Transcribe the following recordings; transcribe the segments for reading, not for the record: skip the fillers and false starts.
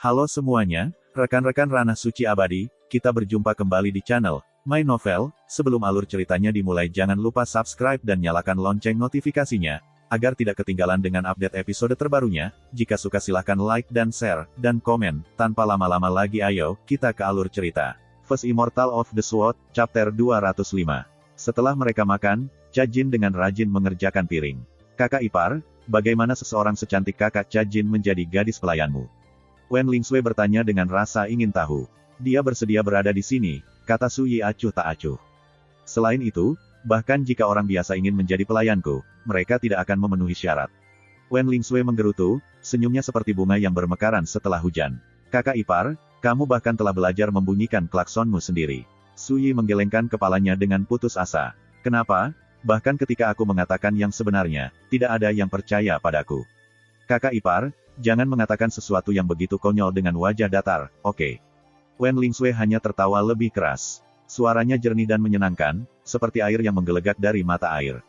Halo semuanya, rekan-rekan Ranah Suci Abadi, kita berjumpa kembali di channel My Novel. Sebelum alur ceritanya dimulai, jangan lupa subscribe dan nyalakan lonceng notifikasinya, agar tidak ketinggalan dengan update episode terbarunya. Jika suka silahkan like dan share, dan komen. Tanpa lama-lama lagi ayo, kita ke alur cerita. First Immortal of the Sword, Chapter 205. Setelah mereka makan, Cha Jin dengan rajin mengerjakan piring. Kakak ipar, bagaimana seseorang secantik kakak Cha Jin menjadi gadis pelayanmu? Wen Lingsui bertanya dengan rasa ingin tahu. Dia bersedia berada di sini, kata Su Yi acuh tak acuh. Selain itu, bahkan jika orang biasa ingin menjadi pelayanku, mereka tidak akan memenuhi syarat. Wen Lingsui menggerutu, senyumnya seperti bunga yang bermekaran setelah hujan. Kakak ipar, kamu bahkan telah belajar membunyikan klaksonmu sendiri. Su Yi menggelengkan kepalanya dengan putus asa. Kenapa? Bahkan ketika aku mengatakan yang sebenarnya, tidak ada yang percaya padaku. Kakak ipar, jangan mengatakan sesuatu yang begitu konyol dengan wajah datar, oke? Wen Lingsui hanya tertawa lebih keras. Suaranya jernih dan menyenangkan, seperti air yang menggelegak dari mata air.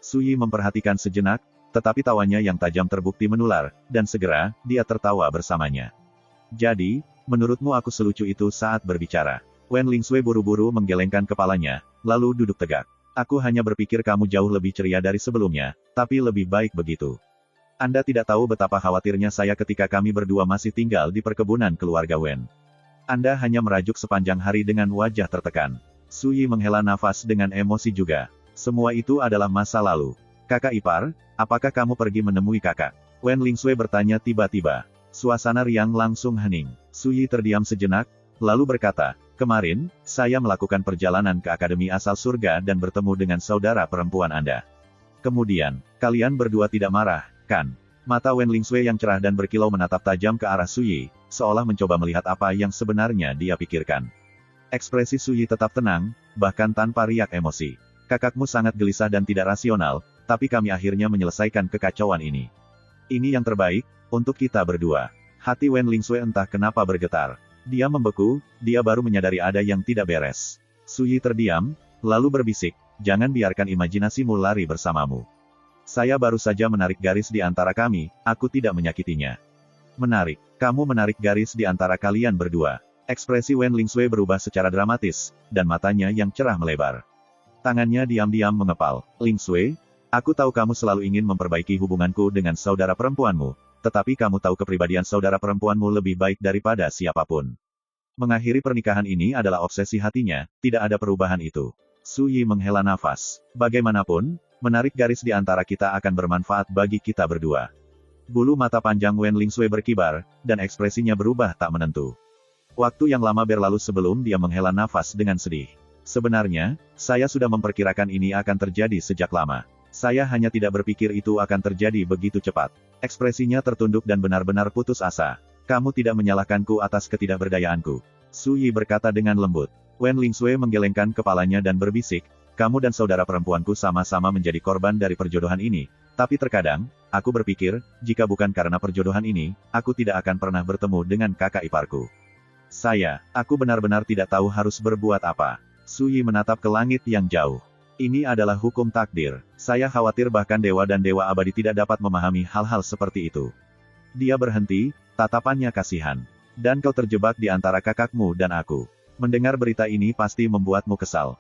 Su Yi memperhatikan sejenak, tetapi tawanya yang tajam terbukti menular, dan segera, dia tertawa bersamanya. Jadi, menurutmu aku selucu itu saat berbicara? Wen Lingsui buru-buru menggelengkan kepalanya, lalu duduk tegak. Aku hanya berpikir kamu jauh lebih ceria dari sebelumnya, tapi lebih baik begitu. Anda tidak tahu betapa khawatirnya saya ketika kami berdua masih tinggal di perkebunan keluarga Wen. Anda hanya merajuk sepanjang hari dengan wajah tertekan. Su Yi menghela nafas dengan emosi juga. Semua itu adalah masa lalu. Kakak ipar, apakah kamu pergi menemui kakak? Wen Lingsui bertanya tiba-tiba. Suasana riang langsung hening. Su Yi terdiam sejenak, lalu berkata, kemarin, saya melakukan perjalanan ke Akademi Asal Surga dan bertemu dengan saudara perempuan Anda. Kemudian, kalian berdua tidak marah, kan? Mata Wen Lingsui yang cerah dan berkilau menatap tajam ke arah Su Yi, seolah mencoba melihat apa yang sebenarnya dia pikirkan. Ekspresi Su Yi tetap tenang, bahkan tanpa riak emosi. Kakakmu sangat gelisah dan tidak rasional, tapi kami akhirnya menyelesaikan kekacauan ini. Ini yang terbaik, untuk kita berdua. Hati Wen Lingsui entah kenapa bergetar. Dia membeku, dia baru menyadari ada yang tidak beres. Su Yi terdiam, lalu berbisik, jangan biarkan imajinasimu lari bersamamu. Saya baru saja menarik garis di antara kami, aku tidak menyakitinya. Menarik, kamu menarik garis di antara kalian berdua. Ekspresi Wen Lingsui berubah secara dramatis, dan matanya yang cerah melebar. Tangannya diam-diam mengepal. Lingsui, aku tahu kamu selalu ingin memperbaiki hubunganku dengan saudara perempuanmu, tetapi kamu tahu kepribadian saudara perempuanmu lebih baik daripada siapapun. Mengakhiri pernikahan ini adalah obsesi hatinya, tidak ada perubahan itu. Su Yi menghela nafas. Bagaimanapun, menarik garis di antara kita akan bermanfaat bagi kita berdua. Bulu mata panjang Wen Lingsui berkibar, dan ekspresinya berubah tak menentu. Waktu yang lama berlalu sebelum dia menghela nafas dengan sedih. Sebenarnya, saya sudah memperkirakan ini akan terjadi sejak lama. Saya hanya tidak berpikir itu akan terjadi begitu cepat. Ekspresinya tertunduk dan benar-benar putus asa. Kamu tidak menyalahkanku atas ketidakberdayaanku. Su Yi berkata dengan lembut. Wen Lingsui menggelengkan kepalanya dan berbisik, kamu dan saudara perempuanku sama-sama menjadi korban dari perjodohan ini. Tapi terkadang, aku berpikir, jika bukan karena perjodohan ini, aku tidak akan pernah bertemu dengan kakak iparku. Aku benar-benar tidak tahu harus berbuat apa. Su Yi menatap ke langit yang jauh. Ini adalah hukum takdir. Saya khawatir bahkan dewa dan dewa abadi tidak dapat memahami hal-hal seperti itu. Dia berhenti, tatapannya kasihan. Dan kau terjebak di antara kakakmu dan aku. Mendengar berita ini pasti membuatmu kesal.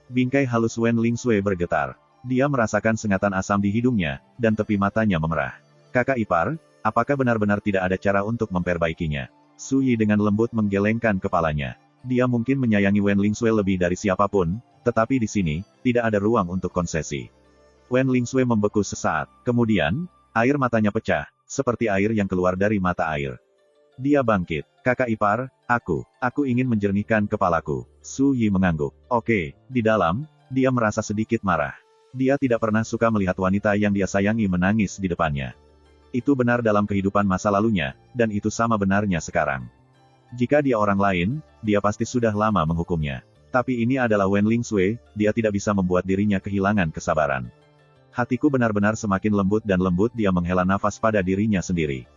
Bingkai halus Wen Lingsui bergetar. Dia merasakan sengatan asam di hidungnya, dan tepi matanya memerah. Kakak ipar, apakah benar-benar tidak ada cara untuk memperbaikinya? Su Yi dengan lembut menggelengkan kepalanya. Dia mungkin menyayangi Wen Lingsui lebih dari siapapun, tetapi di sini, tidak ada ruang untuk konsesi. Wen Lingsui membeku sesaat, kemudian, air matanya pecah, seperti air yang keluar dari mata air. Dia bangkit. Kakak ipar, aku ingin menjernihkan kepalaku. Su Yi mengangguk. Oke, di dalam, dia merasa sedikit marah. Dia tidak pernah suka melihat wanita yang dia sayangi menangis di depannya. Itu benar dalam kehidupan masa lalunya, dan itu sama benarnya sekarang. Jika dia orang lain, dia pasti sudah lama menghukumnya. Tapi ini adalah Wen Lingsui, dia tidak bisa membuat dirinya kehilangan kesabaran. Hatiku benar-benar semakin lembut dan lembut dia menghela nafas pada dirinya sendiri.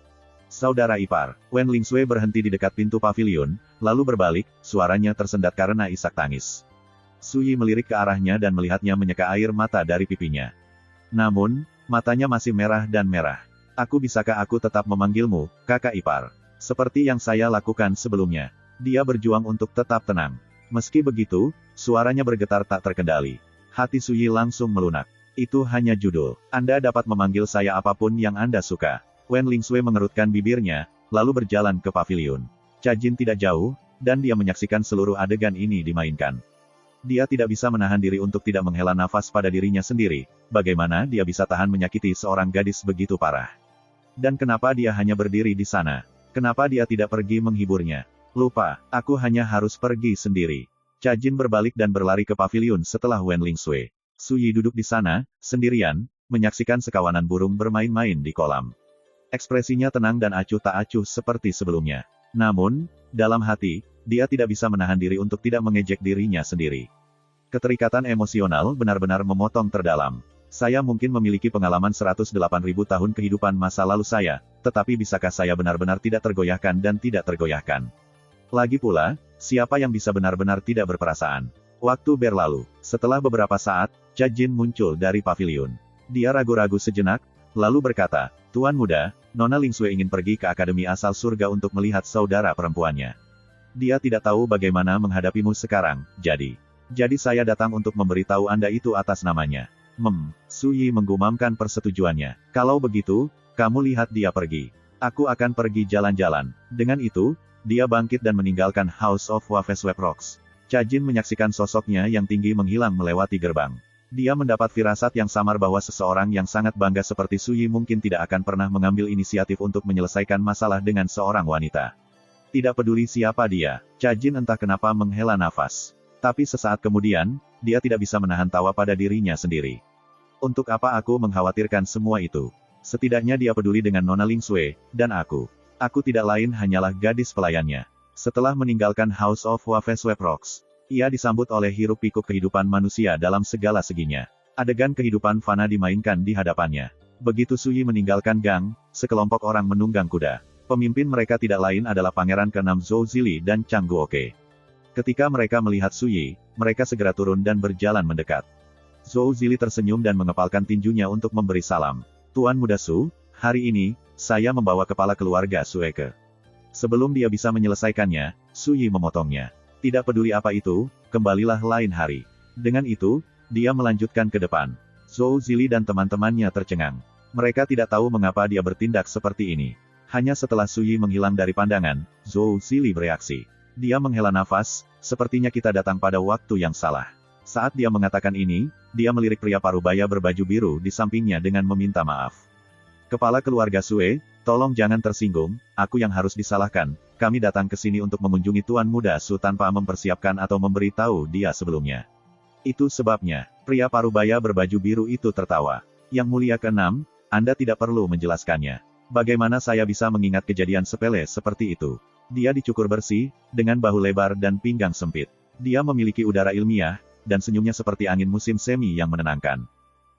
Saudara ipar, Wen Lingsui berhenti di dekat pintu pavilion, lalu berbalik, suaranya tersendat karena isak tangis. Su Yi melirik ke arahnya dan melihatnya menyeka air mata dari pipinya. Namun, matanya masih merah dan merah. Bisakah aku tetap memanggilmu, kakak ipar? Seperti yang saya lakukan sebelumnya. Dia berjuang untuk tetap tenang. Meski begitu, suaranya bergetar tak terkendali. Hati Suyi langsung melunak. Itu hanya judul. Anda dapat memanggil saya apapun yang Anda suka. Wen Lingsui mengerutkan bibirnya, lalu berjalan ke pavilion. Cajin tidak jauh, dan dia menyaksikan seluruh adegan ini dimainkan. Dia tidak bisa menahan diri untuk tidak menghela nafas pada dirinya sendiri. Bagaimana dia bisa tahan menyakiti seorang gadis begitu parah? Dan kenapa dia hanya berdiri di sana? Kenapa dia tidak pergi menghiburnya? Lupa, aku hanya harus pergi sendiri. Cajin berbalik dan berlari ke pavilion setelah Wen Lingsui. Suyi duduk di sana, sendirian, menyaksikan sekawanan burung bermain-main di kolam. Ekspresinya tenang dan acuh tak acuh seperti sebelumnya. Namun, dalam hati, dia tidak bisa menahan diri untuk tidak mengejek dirinya sendiri. Keterikatan emosional benar-benar memotong terdalam. Saya mungkin memiliki pengalaman 108.000 tahun kehidupan masa lalu saya, tetapi bisakah saya benar-benar tidak tergoyahkan dan tidak tergoyahkan? Lagi pula, siapa yang bisa benar-benar tidak berperasaan? Waktu berlalu. Setelah beberapa saat, Cajin muncul dari pavilion. Dia ragu-ragu sejenak, lalu berkata, "Tuan muda, Nona Lingsui ingin pergi ke Akademi Asal Surga untuk melihat saudara perempuannya. Dia tidak tahu bagaimana menghadapimu sekarang, jadi saya datang untuk memberitahu Anda itu atas namanya." Suyi menggumamkan persetujuannya. "Kalau begitu, kamu lihat dia pergi. Aku akan pergi jalan-jalan." Dengan itu, dia bangkit dan meninggalkan House of Waveswap Rocks. Cajin menyaksikan sosoknya yang tinggi menghilang melewati gerbang. Dia mendapat firasat yang samar bahwa seseorang yang sangat bangga seperti Suyi mungkin tidak akan pernah mengambil inisiatif untuk menyelesaikan masalah dengan seorang wanita. Tidak peduli siapa dia, Cajin entah kenapa menghela nafas. Tapi sesaat kemudian, dia tidak bisa menahan tawa pada dirinya sendiri. Untuk apa aku mengkhawatirkan semua itu? Setidaknya dia peduli dengan Nona Lingsui, dan aku. Aku tidak lain hanyalah gadis pelayannya. Setelah meninggalkan House of Waveswap Rocks, ia disambut oleh hiruk-pikuk kehidupan manusia dalam segala seginya. Adegan kehidupan fana dimainkan di hadapannya. Begitu Suyi meninggalkan gang, sekelompok orang menunggang kuda. Pemimpin mereka tidak lain adalah Pangeran ke-6 Zhou Zili dan Chang Guoke. Ketika mereka melihat Suyi, mereka segera turun dan berjalan mendekat. Zhou Zili tersenyum dan mengepalkan tinjunya untuk memberi salam. "Tuan Muda Su, hari ini, saya membawa kepala keluarga Sueke." Sebelum dia bisa menyelesaikannya, Suyi memotongnya. "Tidak peduli apa itu, kembalilah lain hari." Dengan itu, dia melanjutkan ke depan. Zhou Zili dan teman-temannya tercengang. Mereka tidak tahu mengapa dia bertindak seperti ini. Hanya setelah Suyi menghilang dari pandangan, Zhou Zili bereaksi. Dia menghela nafas, "Sepertinya kita datang pada waktu yang salah." Saat dia mengatakan ini, dia melirik pria parubaya berbaju biru di sampingnya dengan meminta maaf. "Kepala keluarga Sue, tolong jangan tersinggung, aku yang harus disalahkan. Kami datang ke sini untuk mengunjungi Tuan Muda Su tanpa mempersiapkan atau memberitahu dia sebelumnya." "Itu sebabnya." Pria parubaya berbaju biru itu tertawa. "Yang mulia ke-6, Anda tidak perlu menjelaskannya. Bagaimana saya bisa mengingat kejadian sepele seperti itu?" Dia dicukur bersih, dengan bahu lebar dan pinggang sempit. Dia memiliki udara ilmiah, dan senyumnya seperti angin musim semi yang menenangkan.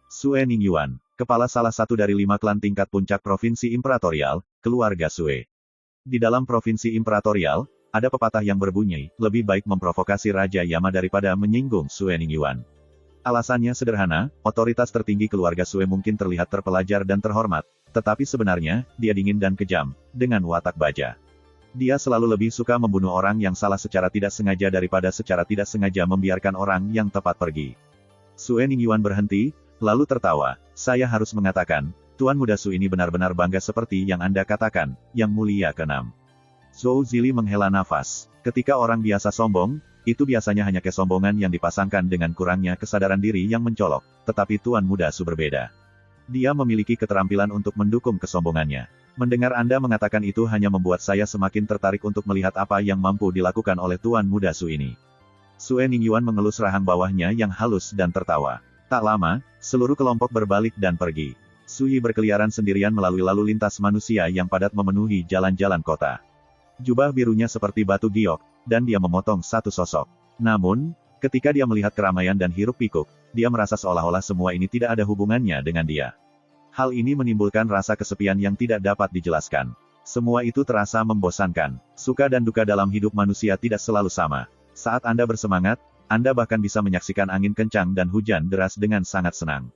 Sue Ningyuan, kepala salah satu dari 5 klan tingkat puncak Provinsi Imperatorial, keluarga Sue. Di dalam Provinsi Imperatorial, ada pepatah yang berbunyi, lebih baik memprovokasi Raja Yama daripada menyinggung Sue Ningyuan. Alasannya sederhana, otoritas tertinggi keluarga Sue mungkin terlihat terpelajar dan terhormat, tetapi sebenarnya, dia dingin dan kejam, dengan watak baja. Dia selalu lebih suka membunuh orang yang salah secara tidak sengaja daripada secara tidak sengaja membiarkan orang yang tepat pergi. Sue Ningyuan berhenti, lalu tertawa. "Saya harus mengatakan, Tuan Muda Su ini benar-benar bangga seperti yang Anda katakan, Yang Mulia ke-6. Zhou Zili menghela nafas. Ketika orang biasa sombong, itu biasanya hanya kesombongan yang dipasangkan dengan kurangnya kesadaran diri yang mencolok, tetapi Tuan Muda Su berbeda. Dia memiliki keterampilan untuk mendukung kesombongannya. Mendengar Anda mengatakan itu hanya membuat saya semakin tertarik untuk melihat apa yang mampu dilakukan oleh Tuan Muda Su ini." Sue Ningyuan mengelus rahang bawahnya yang halus dan tertawa. Tak lama, seluruh kelompok berbalik dan pergi. Suyi berkeliaran sendirian melalui lalu lintas manusia yang padat memenuhi jalan-jalan kota. Jubah birunya seperti batu giok, dan dia memotong satu sosok. Namun, ketika dia melihat keramaian dan hiruk-pikuk, dia merasa seolah-olah semua ini tidak ada hubungannya dengan dia. Hal ini menimbulkan rasa kesepian yang tidak dapat dijelaskan. Semua itu terasa membosankan. Suka dan duka dalam hidup manusia tidak selalu sama. Saat Anda bersemangat, Anda bahkan bisa menyaksikan angin kencang dan hujan deras dengan sangat senang.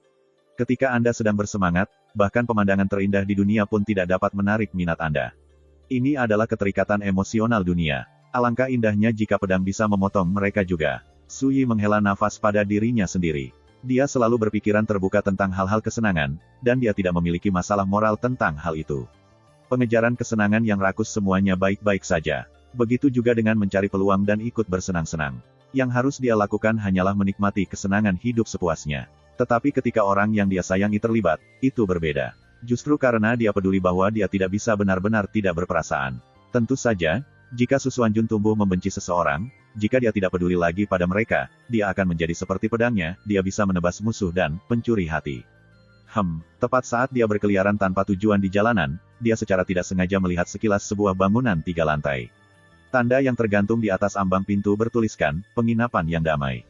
Ketika Anda sedang bersemangat, bahkan pemandangan terindah di dunia pun tidak dapat menarik minat Anda. Ini adalah keterikatan emosional dunia. Alangkah indahnya jika pedang bisa memotong mereka juga. Su Yi menghela nafas pada dirinya sendiri. Dia selalu berpikiran terbuka tentang hal-hal kesenangan, dan dia tidak memiliki masalah moral tentang hal itu. Pengejaran kesenangan yang rakus semuanya baik-baik saja. Begitu juga dengan mencari peluang dan ikut bersenang-senang. Yang harus dia lakukan hanyalah menikmati kesenangan hidup sepuasnya. Tetapi ketika orang yang dia sayangi terlibat, itu berbeda. Justru karena dia peduli bahwa dia tidak bisa benar-benar tidak berperasaan. Tentu saja, jika Su Xuanjun tumbuh membenci seseorang, jika dia tidak peduli lagi pada mereka, dia akan menjadi seperti pedangnya, dia bisa menebas musuh dan pencuri hati. Tepat saat dia berkeliaran tanpa tujuan di jalanan, dia secara tidak sengaja melihat sekilas sebuah bangunan 3 lantai. Tanda yang tergantung di atas ambang pintu bertuliskan, penginapan yang damai.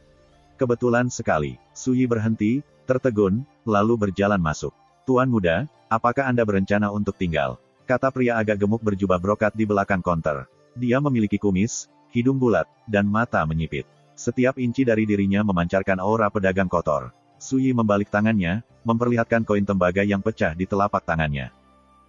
Kebetulan sekali, Su Yi berhenti, tertegun, lalu berjalan masuk. Tuan muda, apakah Anda berencana untuk tinggal? Kata pria agak gemuk berjubah brokat di belakang konter. Dia memiliki kumis, hidung bulat, dan mata menyipit. Setiap inci dari dirinya memancarkan aura pedagang kotor. Su Yi membalik tangannya, memperlihatkan koin tembaga yang pecah di telapak tangannya.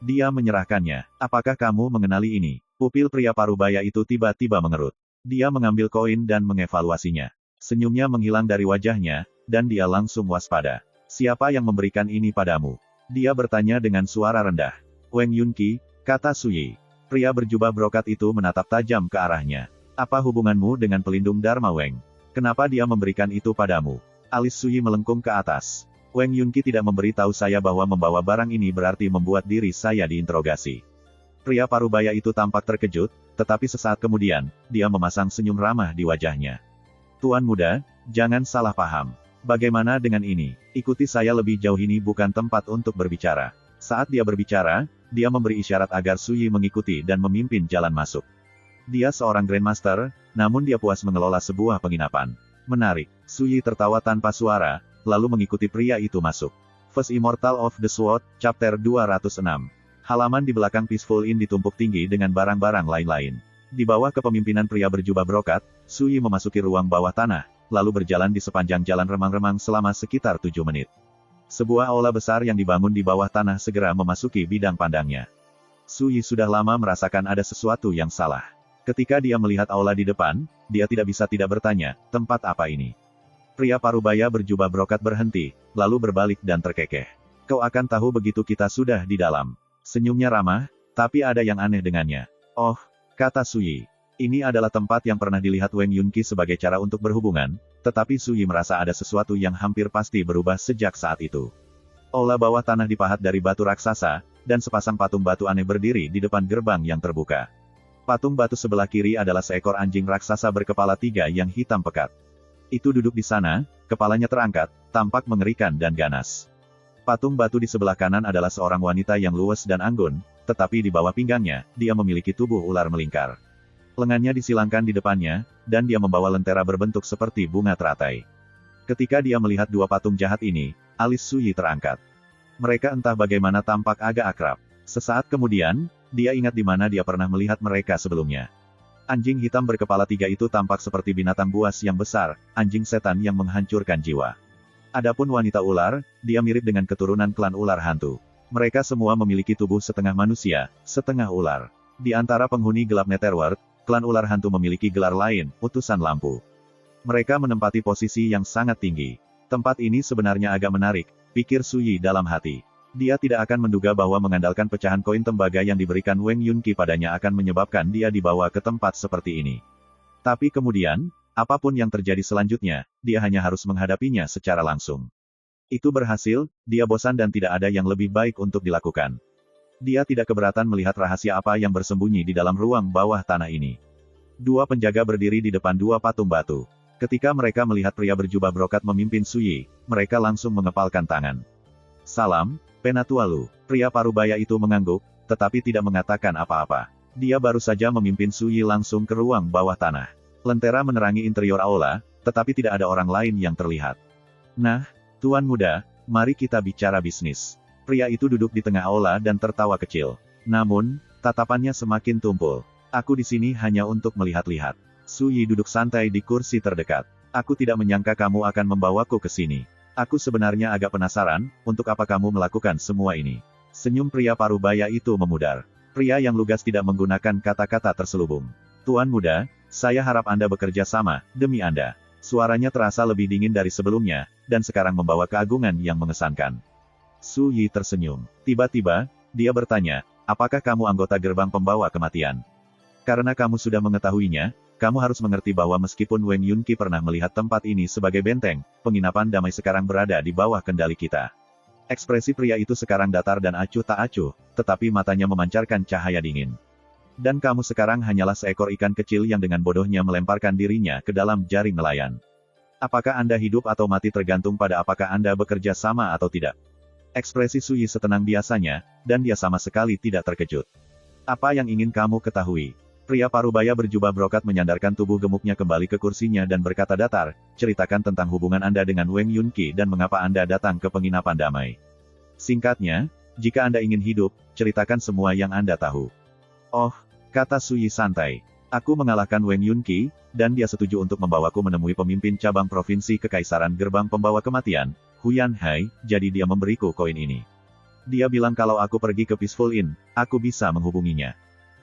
Dia menyerahkannya. Apakah kamu mengenali ini? Pupil pria parubaya itu tiba-tiba mengerut. Dia mengambil koin dan mengevaluasinya. Senyumnya menghilang dari wajahnya, dan dia langsung waspada. Siapa yang memberikan ini padamu? Dia bertanya dengan suara rendah. Wang Yunqi, kata Su Yi. Pria berjubah brokat itu menatap tajam ke arahnya. Apa hubunganmu dengan pelindung Dharma Wang? Kenapa dia memberikan itu padamu? Alis Su Yi melengkung ke atas. Wang Yunqi tidak memberitahu saya bahwa membawa barang ini berarti membuat diri saya diinterogasi. Pria parubaya itu tampak terkejut, tetapi sesaat kemudian, dia memasang senyum ramah di wajahnya. Tuan muda, jangan salah paham. Bagaimana dengan ini? Ikuti saya lebih jauh, ini bukan tempat untuk berbicara. Saat dia berbicara, dia memberi isyarat agar Su Yi mengikuti dan memimpin jalan masuk. Dia seorang Grandmaster, namun dia puas mengelola sebuah penginapan. Menarik. Su Yi tertawa tanpa suara, lalu mengikuti pria itu masuk. First Immortal of the Sword, Chapter 206. Halaman di belakang Peaceful Inn ditumpuk tinggi dengan barang-barang lain-lain. Di bawah kepemimpinan pria berjubah brokat, Su Yi memasuki ruang bawah tanah, lalu berjalan di sepanjang jalan remang-remang selama sekitar 7 menit. Sebuah aula besar yang dibangun di bawah tanah segera memasuki bidang pandangnya. Su Yi sudah lama merasakan ada sesuatu yang salah. Ketika dia melihat aula di depan, dia tidak bisa tidak bertanya, tempat apa ini? Pria parubaya berjubah brokat berhenti, lalu berbalik dan terkekeh. Kau akan tahu begitu kita sudah di dalam. Senyumnya ramah, tapi ada yang aneh dengannya. Oh, kata Su Yi. Ini adalah tempat yang pernah dilihat Wang Yunqi sebagai cara untuk berhubungan, tetapi Su Yi merasa ada sesuatu yang hampir pasti berubah sejak saat itu. Aula bawah tanah dipahat dari batu raksasa, dan sepasang patung batu aneh berdiri di depan gerbang yang terbuka. Patung batu sebelah kiri adalah seekor anjing raksasa berkepala 3 yang hitam pekat. Itu duduk di sana, kepalanya terangkat, tampak mengerikan dan ganas. Patung batu di sebelah kanan adalah seorang wanita yang luwes dan anggun, tetapi di bawah pinggangnya, dia memiliki tubuh ular melingkar. Lengannya disilangkan di depannya, dan dia membawa lentera berbentuk seperti bunga teratai. Ketika dia melihat dua patung jahat ini, alis Su Yi terangkat. Mereka entah bagaimana tampak agak akrab. Sesaat kemudian, dia ingat di mana dia pernah melihat mereka sebelumnya. Anjing hitam berkepala 3 itu tampak seperti binatang buas yang besar, anjing setan yang menghancurkan jiwa. Adapun wanita ular, dia mirip dengan keturunan klan ular hantu. Mereka semua memiliki tubuh setengah manusia, setengah ular. Di antara penghuni gelap Netherworld, klan ular hantu memiliki gelar lain, utusan lampu. Mereka menempati posisi yang sangat tinggi. Tempat ini sebenarnya agak menarik, pikir Su Yi dalam hati. Dia tidak akan menduga bahwa mengandalkan pecahan koin tembaga yang diberikan Wang Yunqi padanya akan menyebabkan dia dibawa ke tempat seperti ini. Tapi kemudian, apapun yang terjadi selanjutnya, dia hanya harus menghadapinya secara langsung. Itu berhasil, dia bosan dan tidak ada yang lebih baik untuk dilakukan. Dia tidak keberatan melihat rahasia apa yang bersembunyi di dalam ruang bawah tanah ini. Dua penjaga berdiri di depan dua patung batu. Ketika mereka melihat pria berjubah brokat memimpin Su Yi, mereka langsung mengepalkan tangan. Salam, Penatualu. Pria parubaya itu mengangguk, tetapi tidak mengatakan apa-apa. Dia baru saja memimpin Su Yi langsung ke ruang bawah tanah. Lentera menerangi interior aula, tetapi tidak ada orang lain yang terlihat. Nah, Tuan Muda, mari kita bicara bisnis. Pria itu duduk di tengah aula dan tertawa kecil. Namun, tatapannya semakin tumpul. Aku di sini hanya untuk melihat-lihat. Su Yi duduk santai di kursi terdekat. Aku tidak menyangka kamu akan membawaku ke sini. Aku sebenarnya agak penasaran, untuk apa kamu melakukan semua ini. Senyum pria parubaya itu memudar. Pria yang lugas tidak menggunakan kata-kata terselubung. Tuan muda, saya harap Anda bekerja sama, demi Anda. Suaranya terasa lebih dingin dari sebelumnya, dan sekarang membawa keagungan yang mengesankan. Su Yi tersenyum. Tiba-tiba, dia bertanya, apakah kamu anggota gerbang pembawa kematian? Karena kamu sudah mengetahuinya, kamu harus mengerti bahwa meskipun Wang Yunqi pernah melihat tempat ini sebagai benteng, penginapan damai sekarang berada di bawah kendali kita. Ekspresi pria itu sekarang datar dan acuh tak acuh, tetapi matanya memancarkan cahaya dingin. Dan kamu sekarang hanyalah seekor ikan kecil yang dengan bodohnya melemparkan dirinya ke dalam jaring nelayan. Apakah Anda hidup atau mati tergantung pada apakah Anda bekerja sama atau tidak. Ekspresi Su Yi setenang biasanya, dan dia sama sekali tidak terkejut. Apa yang ingin kamu ketahui? Pria parubaya berjubah brokat menyandarkan tubuh gemuknya kembali ke kursinya dan berkata datar, ceritakan tentang hubungan Anda dengan Wang Yunqi dan mengapa Anda datang ke penginapan damai. Singkatnya, jika Anda ingin hidup, ceritakan semua yang Anda tahu. Oh, kata Su Yi santai. Aku mengalahkan Wang Yunqi, dan dia setuju untuk membawaku menemui pemimpin cabang provinsi Kekaisaran Gerbang Pembawa Kematian, Huyan Hai, jadi dia memberiku koin ini. Dia bilang kalau aku pergi ke Peaceful Inn, aku bisa menghubunginya.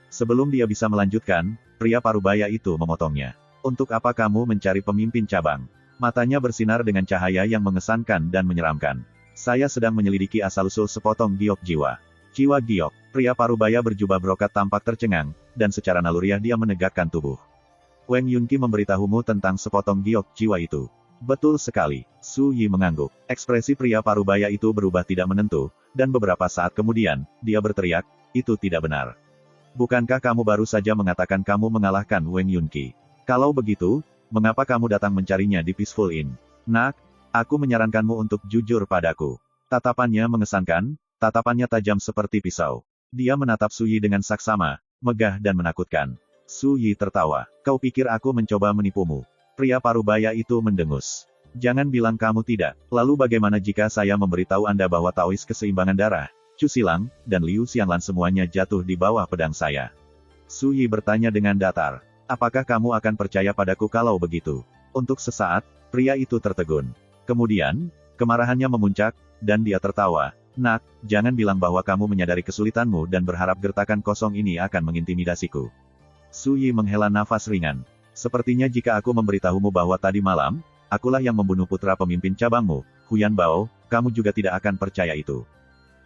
Sebelum dia bisa melanjutkan, pria parubaya itu memotongnya. Untuk apa kamu mencari pemimpin cabang? Matanya bersinar dengan cahaya yang mengesankan dan menyeramkan. Saya sedang menyelidiki asal-usul sepotong giok jiwa. Jiwa giok, pria parubaya berjubah brokat tampak tercengang, dan secara naluriah dia menegakkan tubuh. Wang Yunqi memberitahumu tentang sepotong giok jiwa itu. Betul sekali, Su Yi mengangguk. Ekspresi pria parubaya itu berubah tidak menentu, dan beberapa saat kemudian, dia berteriak, itu tidak benar. Bukankah kamu baru saja mengatakan kamu mengalahkan Wang Yunqi? Kalau begitu, mengapa kamu datang mencarinya di Peaceful Inn? Nak, aku menyarankanmu untuk jujur padaku. Tatapannya mengesankan, tatapannya tajam seperti pisau. Dia menatap Su Yi dengan saksama, megah dan menakutkan. Su Yi tertawa. Kau pikir aku mencoba menipumu? Pria parubaya itu mendengus. Jangan bilang kamu tidak. Lalu bagaimana jika saya memberitahu Anda bahwa Taois keseimbangan darah, Chu Silang, dan Liu Xianlan semuanya jatuh di bawah pedang saya? Su Yi bertanya dengan datar. Apakah kamu akan percaya padaku kalau begitu? Untuk sesaat, pria itu tertegun. Kemudian, kemarahannya memuncak, dan dia tertawa. Nak, jangan bilang bahwa kamu menyadari kesulitanmu dan berharap gertakan kosong ini akan mengintimidasiku. Su Yi menghela nafas ringan. Sepertinya jika aku memberitahumu bahwa tadi malam, akulah yang membunuh putra pemimpin cabangmu, Huyan Bao, kamu juga tidak akan percaya itu.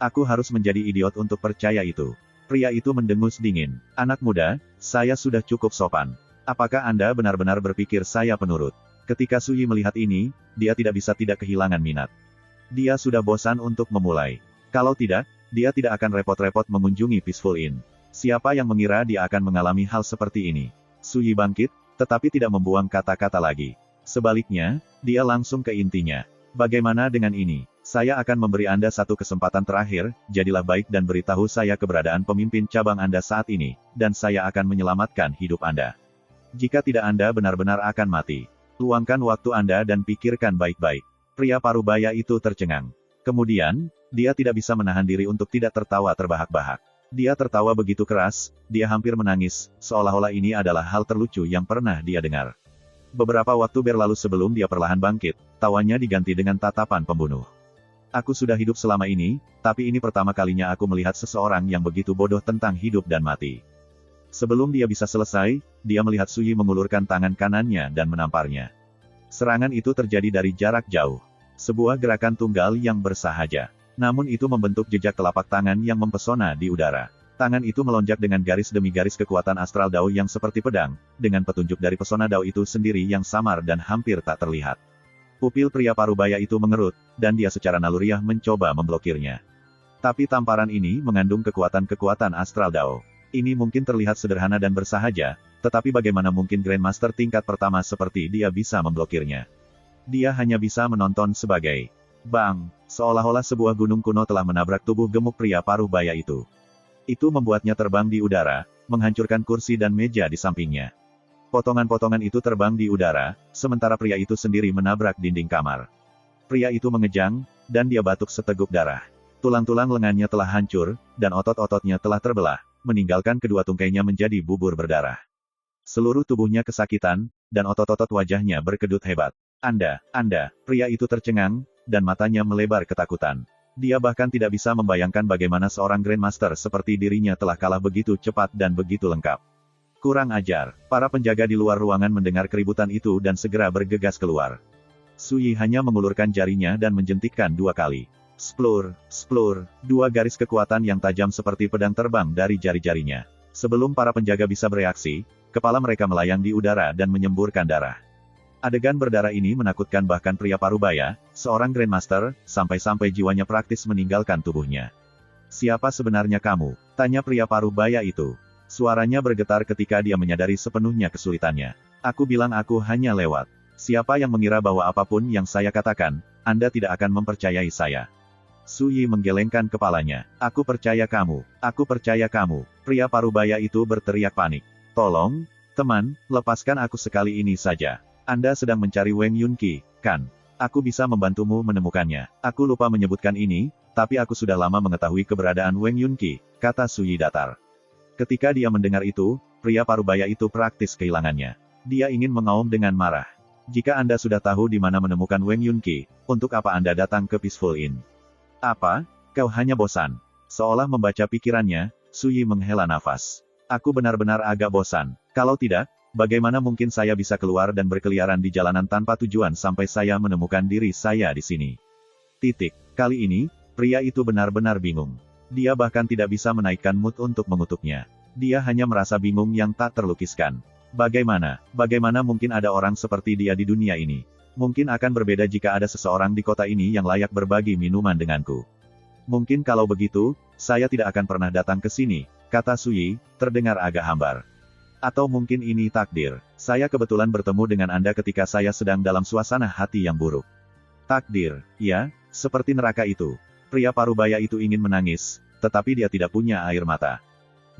Aku harus menjadi idiot untuk percaya itu. Pria itu mendengus dingin. Anak muda, saya sudah cukup sopan. Apakah Anda benar-benar berpikir saya penurut? Ketika Su Yi melihat ini, dia tidak bisa tidak kehilangan minat. Dia sudah bosan untuk memulai. Kalau tidak, dia tidak akan repot-repot mengunjungi Peaceful Inn. Siapa yang mengira dia akan mengalami hal seperti ini? Su Yi bangkit, tetapi tidak membuang kata-kata lagi. Sebaliknya, dia langsung ke intinya. Bagaimana dengan ini? Saya akan memberi Anda satu kesempatan terakhir, jadilah baik dan beritahu saya keberadaan pemimpin cabang Anda saat ini, dan saya akan menyelamatkan hidup Anda. Jika tidak Anda benar-benar akan mati. Luangkan waktu Anda dan pikirkan baik-baik. Pria parubaya itu tercengang. Kemudian, dia tidak bisa menahan diri untuk tidak tertawa terbahak-bahak. Dia tertawa begitu keras, dia hampir menangis, seolah-olah ini adalah hal terlucu yang pernah dia dengar. Beberapa waktu berlalu sebelum dia perlahan bangkit, tawanya diganti dengan tatapan pembunuh. Aku sudah hidup selama ini, tapi ini pertama kalinya aku melihat seseorang yang begitu bodoh tentang hidup dan mati. Sebelum dia bisa selesai, dia melihat Su Yi mengulurkan tangan kanannya dan menamparnya. Serangan itu terjadi dari jarak jauh. Sebuah gerakan tunggal yang bersahaja. Namun itu membentuk jejak telapak tangan yang mempesona di udara. Tangan itu melonjak dengan garis demi garis kekuatan astral Dao yang seperti pedang, dengan petunjuk dari pesona Dao itu sendiri yang samar dan hampir tak terlihat. Pupil pria parubaya itu mengerut, dan dia secara naluriah mencoba memblokirnya. Tapi tamparan ini mengandung kekuatan-kekuatan astral Dao. Ini mungkin terlihat sederhana dan bersahaja, tetapi bagaimana mungkin Grandmaster tingkat pertama seperti dia bisa memblokirnya? Dia hanya bisa menonton sebagai bang, seolah-olah sebuah gunung kuno telah menabrak tubuh gemuk pria parubaya itu. Itu membuatnya terbang di udara, menghancurkan kursi dan meja di sampingnya. Potongan-potongan itu terbang di udara, sementara pria itu sendiri menabrak dinding kamar. Pria itu mengejang, dan dia batuk seteguk darah. Tulang-tulang lengannya telah hancur, dan otot-ototnya telah terbelah, meninggalkan kedua tungkainya menjadi bubur berdarah. Seluruh tubuhnya kesakitan, dan otot-otot wajahnya berkedut hebat. Anda, pria itu tercengang, dan matanya melebar ketakutan. Dia bahkan tidak bisa membayangkan bagaimana seorang Grandmaster seperti dirinya telah kalah begitu cepat dan begitu lengkap. Kurang ajar, para penjaga di luar ruangan mendengar keributan itu dan segera bergegas keluar. Su Yi hanya mengulurkan jarinya dan menjentikkan 2 kali. Splur, splur, 2 garis kekuatan yang tajam seperti pedang terbang dari jari-jarinya. Sebelum para penjaga bisa bereaksi, kepala mereka melayang di udara dan menyemburkan darah. Adegan berdarah ini menakutkan bahkan pria parubaya, seorang Grandmaster, sampai-sampai jiwanya praktis meninggalkan tubuhnya. "Siapa sebenarnya kamu?" tanya pria parubaya itu. Suaranya bergetar ketika dia menyadari sepenuhnya kesulitannya. "Aku bilang aku hanya lewat. Siapa yang mengira bahwa apapun yang saya katakan, Anda tidak akan mempercayai saya?" Su Yi menggelengkan kepalanya. "Aku percaya kamu. Aku percaya kamu." Pria parubaya itu berteriak panik. "Tolong, teman, lepaskan aku sekali ini saja. Anda sedang mencari Wang Yunqi, kan? Aku bisa membantumu menemukannya. Aku lupa menyebutkan ini, tapi aku sudah lama mengetahui keberadaan Wang Yunqi," kata Su Yi datar. Ketika dia mendengar itu, pria parubaya itu praktis kehilangannya. Dia ingin mengaum dengan marah. "Jika Anda sudah tahu di mana menemukan Wang Yunqi, untuk apa Anda datang ke Peaceful Inn? Apa? Kau hanya bosan?" Seolah membaca pikirannya, Su Yi menghela nafas. "Aku benar-benar agak bosan. Kalau tidak, bagaimana mungkin saya bisa keluar dan berkeliaran di jalanan tanpa tujuan sampai saya menemukan diri saya di sini?" Kali ini, pria itu benar-benar bingung. Dia bahkan tidak bisa menaikkan mood untuk mengutuknya. Dia hanya merasa bingung yang tak terlukiskan. Bagaimana mungkin ada orang seperti dia di dunia ini? Mungkin akan berbeda jika ada seseorang di kota ini yang layak berbagi minuman denganku. Mungkin kalau begitu, saya tidak akan pernah datang ke sini, kata Su Yi, terdengar agak hambar. Atau mungkin ini takdir. Saya kebetulan bertemu dengan Anda ketika saya sedang dalam suasana hati yang buruk. Takdir, ya, seperti neraka itu. Pria parubaya itu ingin menangis, tetapi dia tidak punya air mata.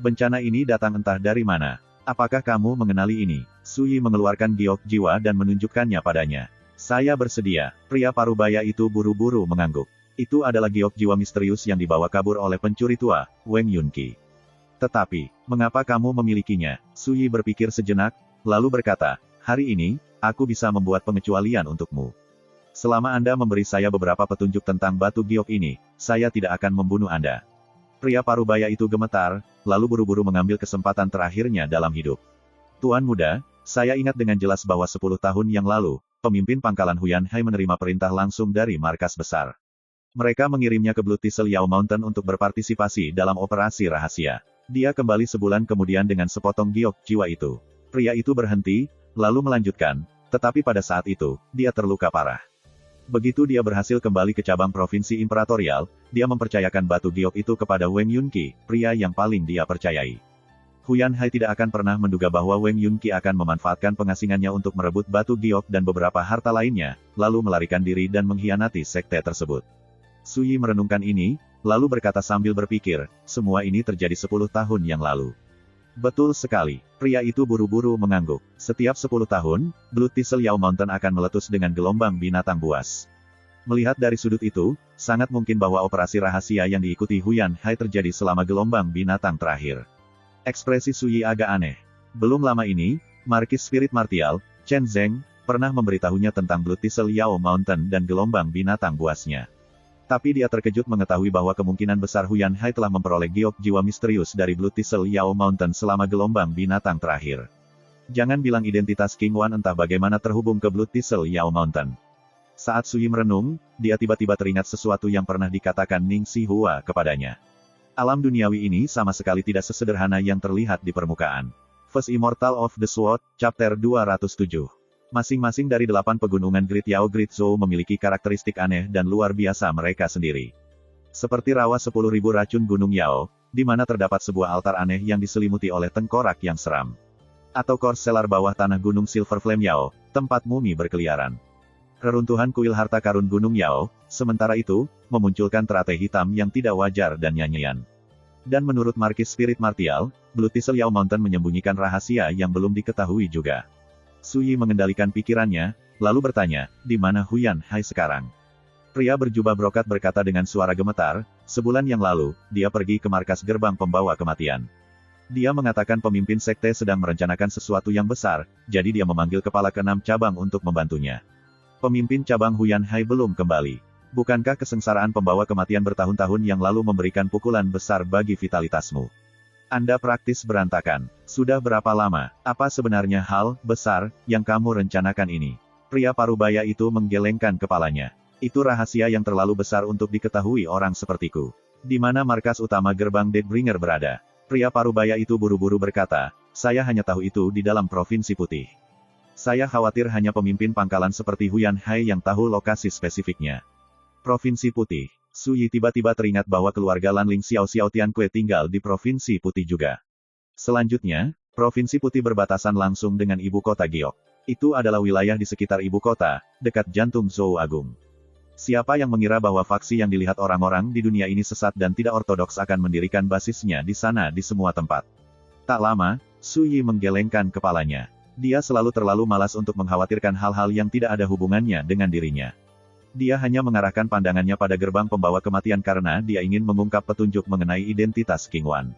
Bencana ini datang entah dari mana. Apakah kamu mengenali ini? Su Yi mengeluarkan giok jiwa dan menunjukkannya padanya. Saya bersedia. Pria parubaya itu buru-buru mengangguk. Itu adalah giok jiwa misterius yang dibawa kabur oleh pencuri tua, Wang Yunqi. Tetapi, mengapa kamu memilikinya? Su Yi berpikir sejenak, lalu berkata, hari ini, aku bisa membuat pengecualian untukmu. Selama Anda memberi saya beberapa petunjuk tentang batu giok ini, saya tidak akan membunuh Anda. Pria parubaya itu gemetar, lalu buru-buru mengambil kesempatan terakhirnya dalam hidup. Tuan muda, saya ingat dengan jelas bahwa 10 tahun yang lalu, pemimpin pangkalan Huyan Hai menerima perintah langsung dari markas besar. Mereka mengirimnya ke Blue Thistle Yao Mountain untuk berpartisipasi dalam operasi rahasia. Dia kembali sebulan kemudian dengan sepotong giok jiwa itu. Pria itu berhenti, lalu melanjutkan, tetapi pada saat itu, dia terluka parah. Begitu dia berhasil kembali ke cabang provinsi imperatorial, dia mempercayakan batu giok itu kepada Wang Yunqi, pria yang paling dia percayai. Huyan Hai tidak akan pernah menduga bahwa Wang Yunqi akan memanfaatkan pengasingannya untuk merebut batu giok dan beberapa harta lainnya, lalu melarikan diri dan mengkhianati sekte tersebut. Su Yi merenungkan ini, lalu berkata sambil berpikir, semua ini terjadi 10 tahun yang lalu. Betul sekali, pria itu buru-buru mengangguk. Setiap 10 tahun, Blue Thistle Yao Mountain akan meletus dengan gelombang binatang buas. Melihat dari sudut itu, sangat mungkin bahwa operasi rahasia yang diikuti Huyan Hai terjadi selama gelombang binatang terakhir. Ekspresi Su Yi agak aneh. Belum lama ini, Markis Spirit Martial, Chen Zeng, pernah memberitahunya tentang Blue Thistle Yao Mountain dan gelombang binatang buasnya. Tapi dia terkejut mengetahui bahwa kemungkinan besar Huyan Hai telah memperoleh giok jiwa misterius dari Blue Thistle Yao Mountain selama gelombang binatang terakhir. Jangan bilang identitas King Wan entah bagaimana terhubung ke Blue Thistle Yao Mountain. Saat Su Yi merenung, dia tiba-tiba teringat sesuatu yang pernah dikatakan Ning Si Hua kepadanya. Alam duniawi ini sama sekali tidak sesederhana yang terlihat di permukaan. First Immortal of the Sword, Chapter 207. Masing-masing dari 8 pegunungan Great Yao Great Zhou memiliki karakteristik aneh dan luar biasa mereka sendiri. Seperti rawa 10.000 racun Gunung Yao, di mana terdapat sebuah altar aneh yang diselimuti oleh tengkorak yang seram. Atau korselar bawah tanah Gunung Silver Flame Yao, tempat mumi berkeliaran. Reruntuhan kuil harta karun Gunung Yao, sementara itu, memunculkan teratai hitam yang tidak wajar dan nyanyian. Dan menurut Markis Spirit Martial, Blue Thistle Yao Mountain menyembunyikan rahasia yang belum diketahui juga. Su Yi mengendalikan pikirannya, lalu bertanya, di mana Huyan Hai sekarang? Pria berjubah brokat berkata dengan suara gemetar, sebulan yang lalu, dia pergi ke markas gerbang pembawa kematian. Dia mengatakan pemimpin sekte sedang merencanakan sesuatu yang besar, jadi dia memanggil kepala ke-6 cabang untuk membantunya. Pemimpin cabang Huyan Hai belum kembali. Bukankah kesengsaraan pembawa kematian bertahun-tahun yang lalu memberikan pukulan besar bagi vitalitasmu? Anda praktis berantakan. Sudah berapa lama? Apa sebenarnya hal besar yang kamu rencanakan ini? Pria parubaya itu menggelengkan kepalanya. Itu rahasia yang terlalu besar untuk diketahui orang sepertiku. Di mana markas utama gerbang Deathbringer berada? Pria parubaya itu buru-buru berkata, saya hanya tahu itu di dalam Provinsi Putih. Saya khawatir hanya pemimpin pangkalan seperti Huyan Hai yang tahu lokasi spesifiknya. Provinsi Putih. Su Yi tiba-tiba teringat bahwa keluarga Lanling Xiao Xiao Tiankue tinggal di Provinsi Putih juga. Selanjutnya, Provinsi Putih berbatasan langsung dengan ibu kota Giok. Itu adalah wilayah di sekitar ibu kota, dekat jantung Zhou Agung. Siapa yang mengira bahwa faksi yang dilihat orang-orang di dunia ini sesat dan tidak ortodoks akan mendirikan basisnya di sana di semua tempat? Tak lama, Su Yi menggelengkan kepalanya. Dia selalu terlalu malas untuk mengkhawatirkan hal-hal yang tidak ada hubungannya dengan dirinya. Dia hanya mengarahkan pandangannya pada gerbang pembawa kematian karena dia ingin mengungkap petunjuk mengenai identitas King Wan.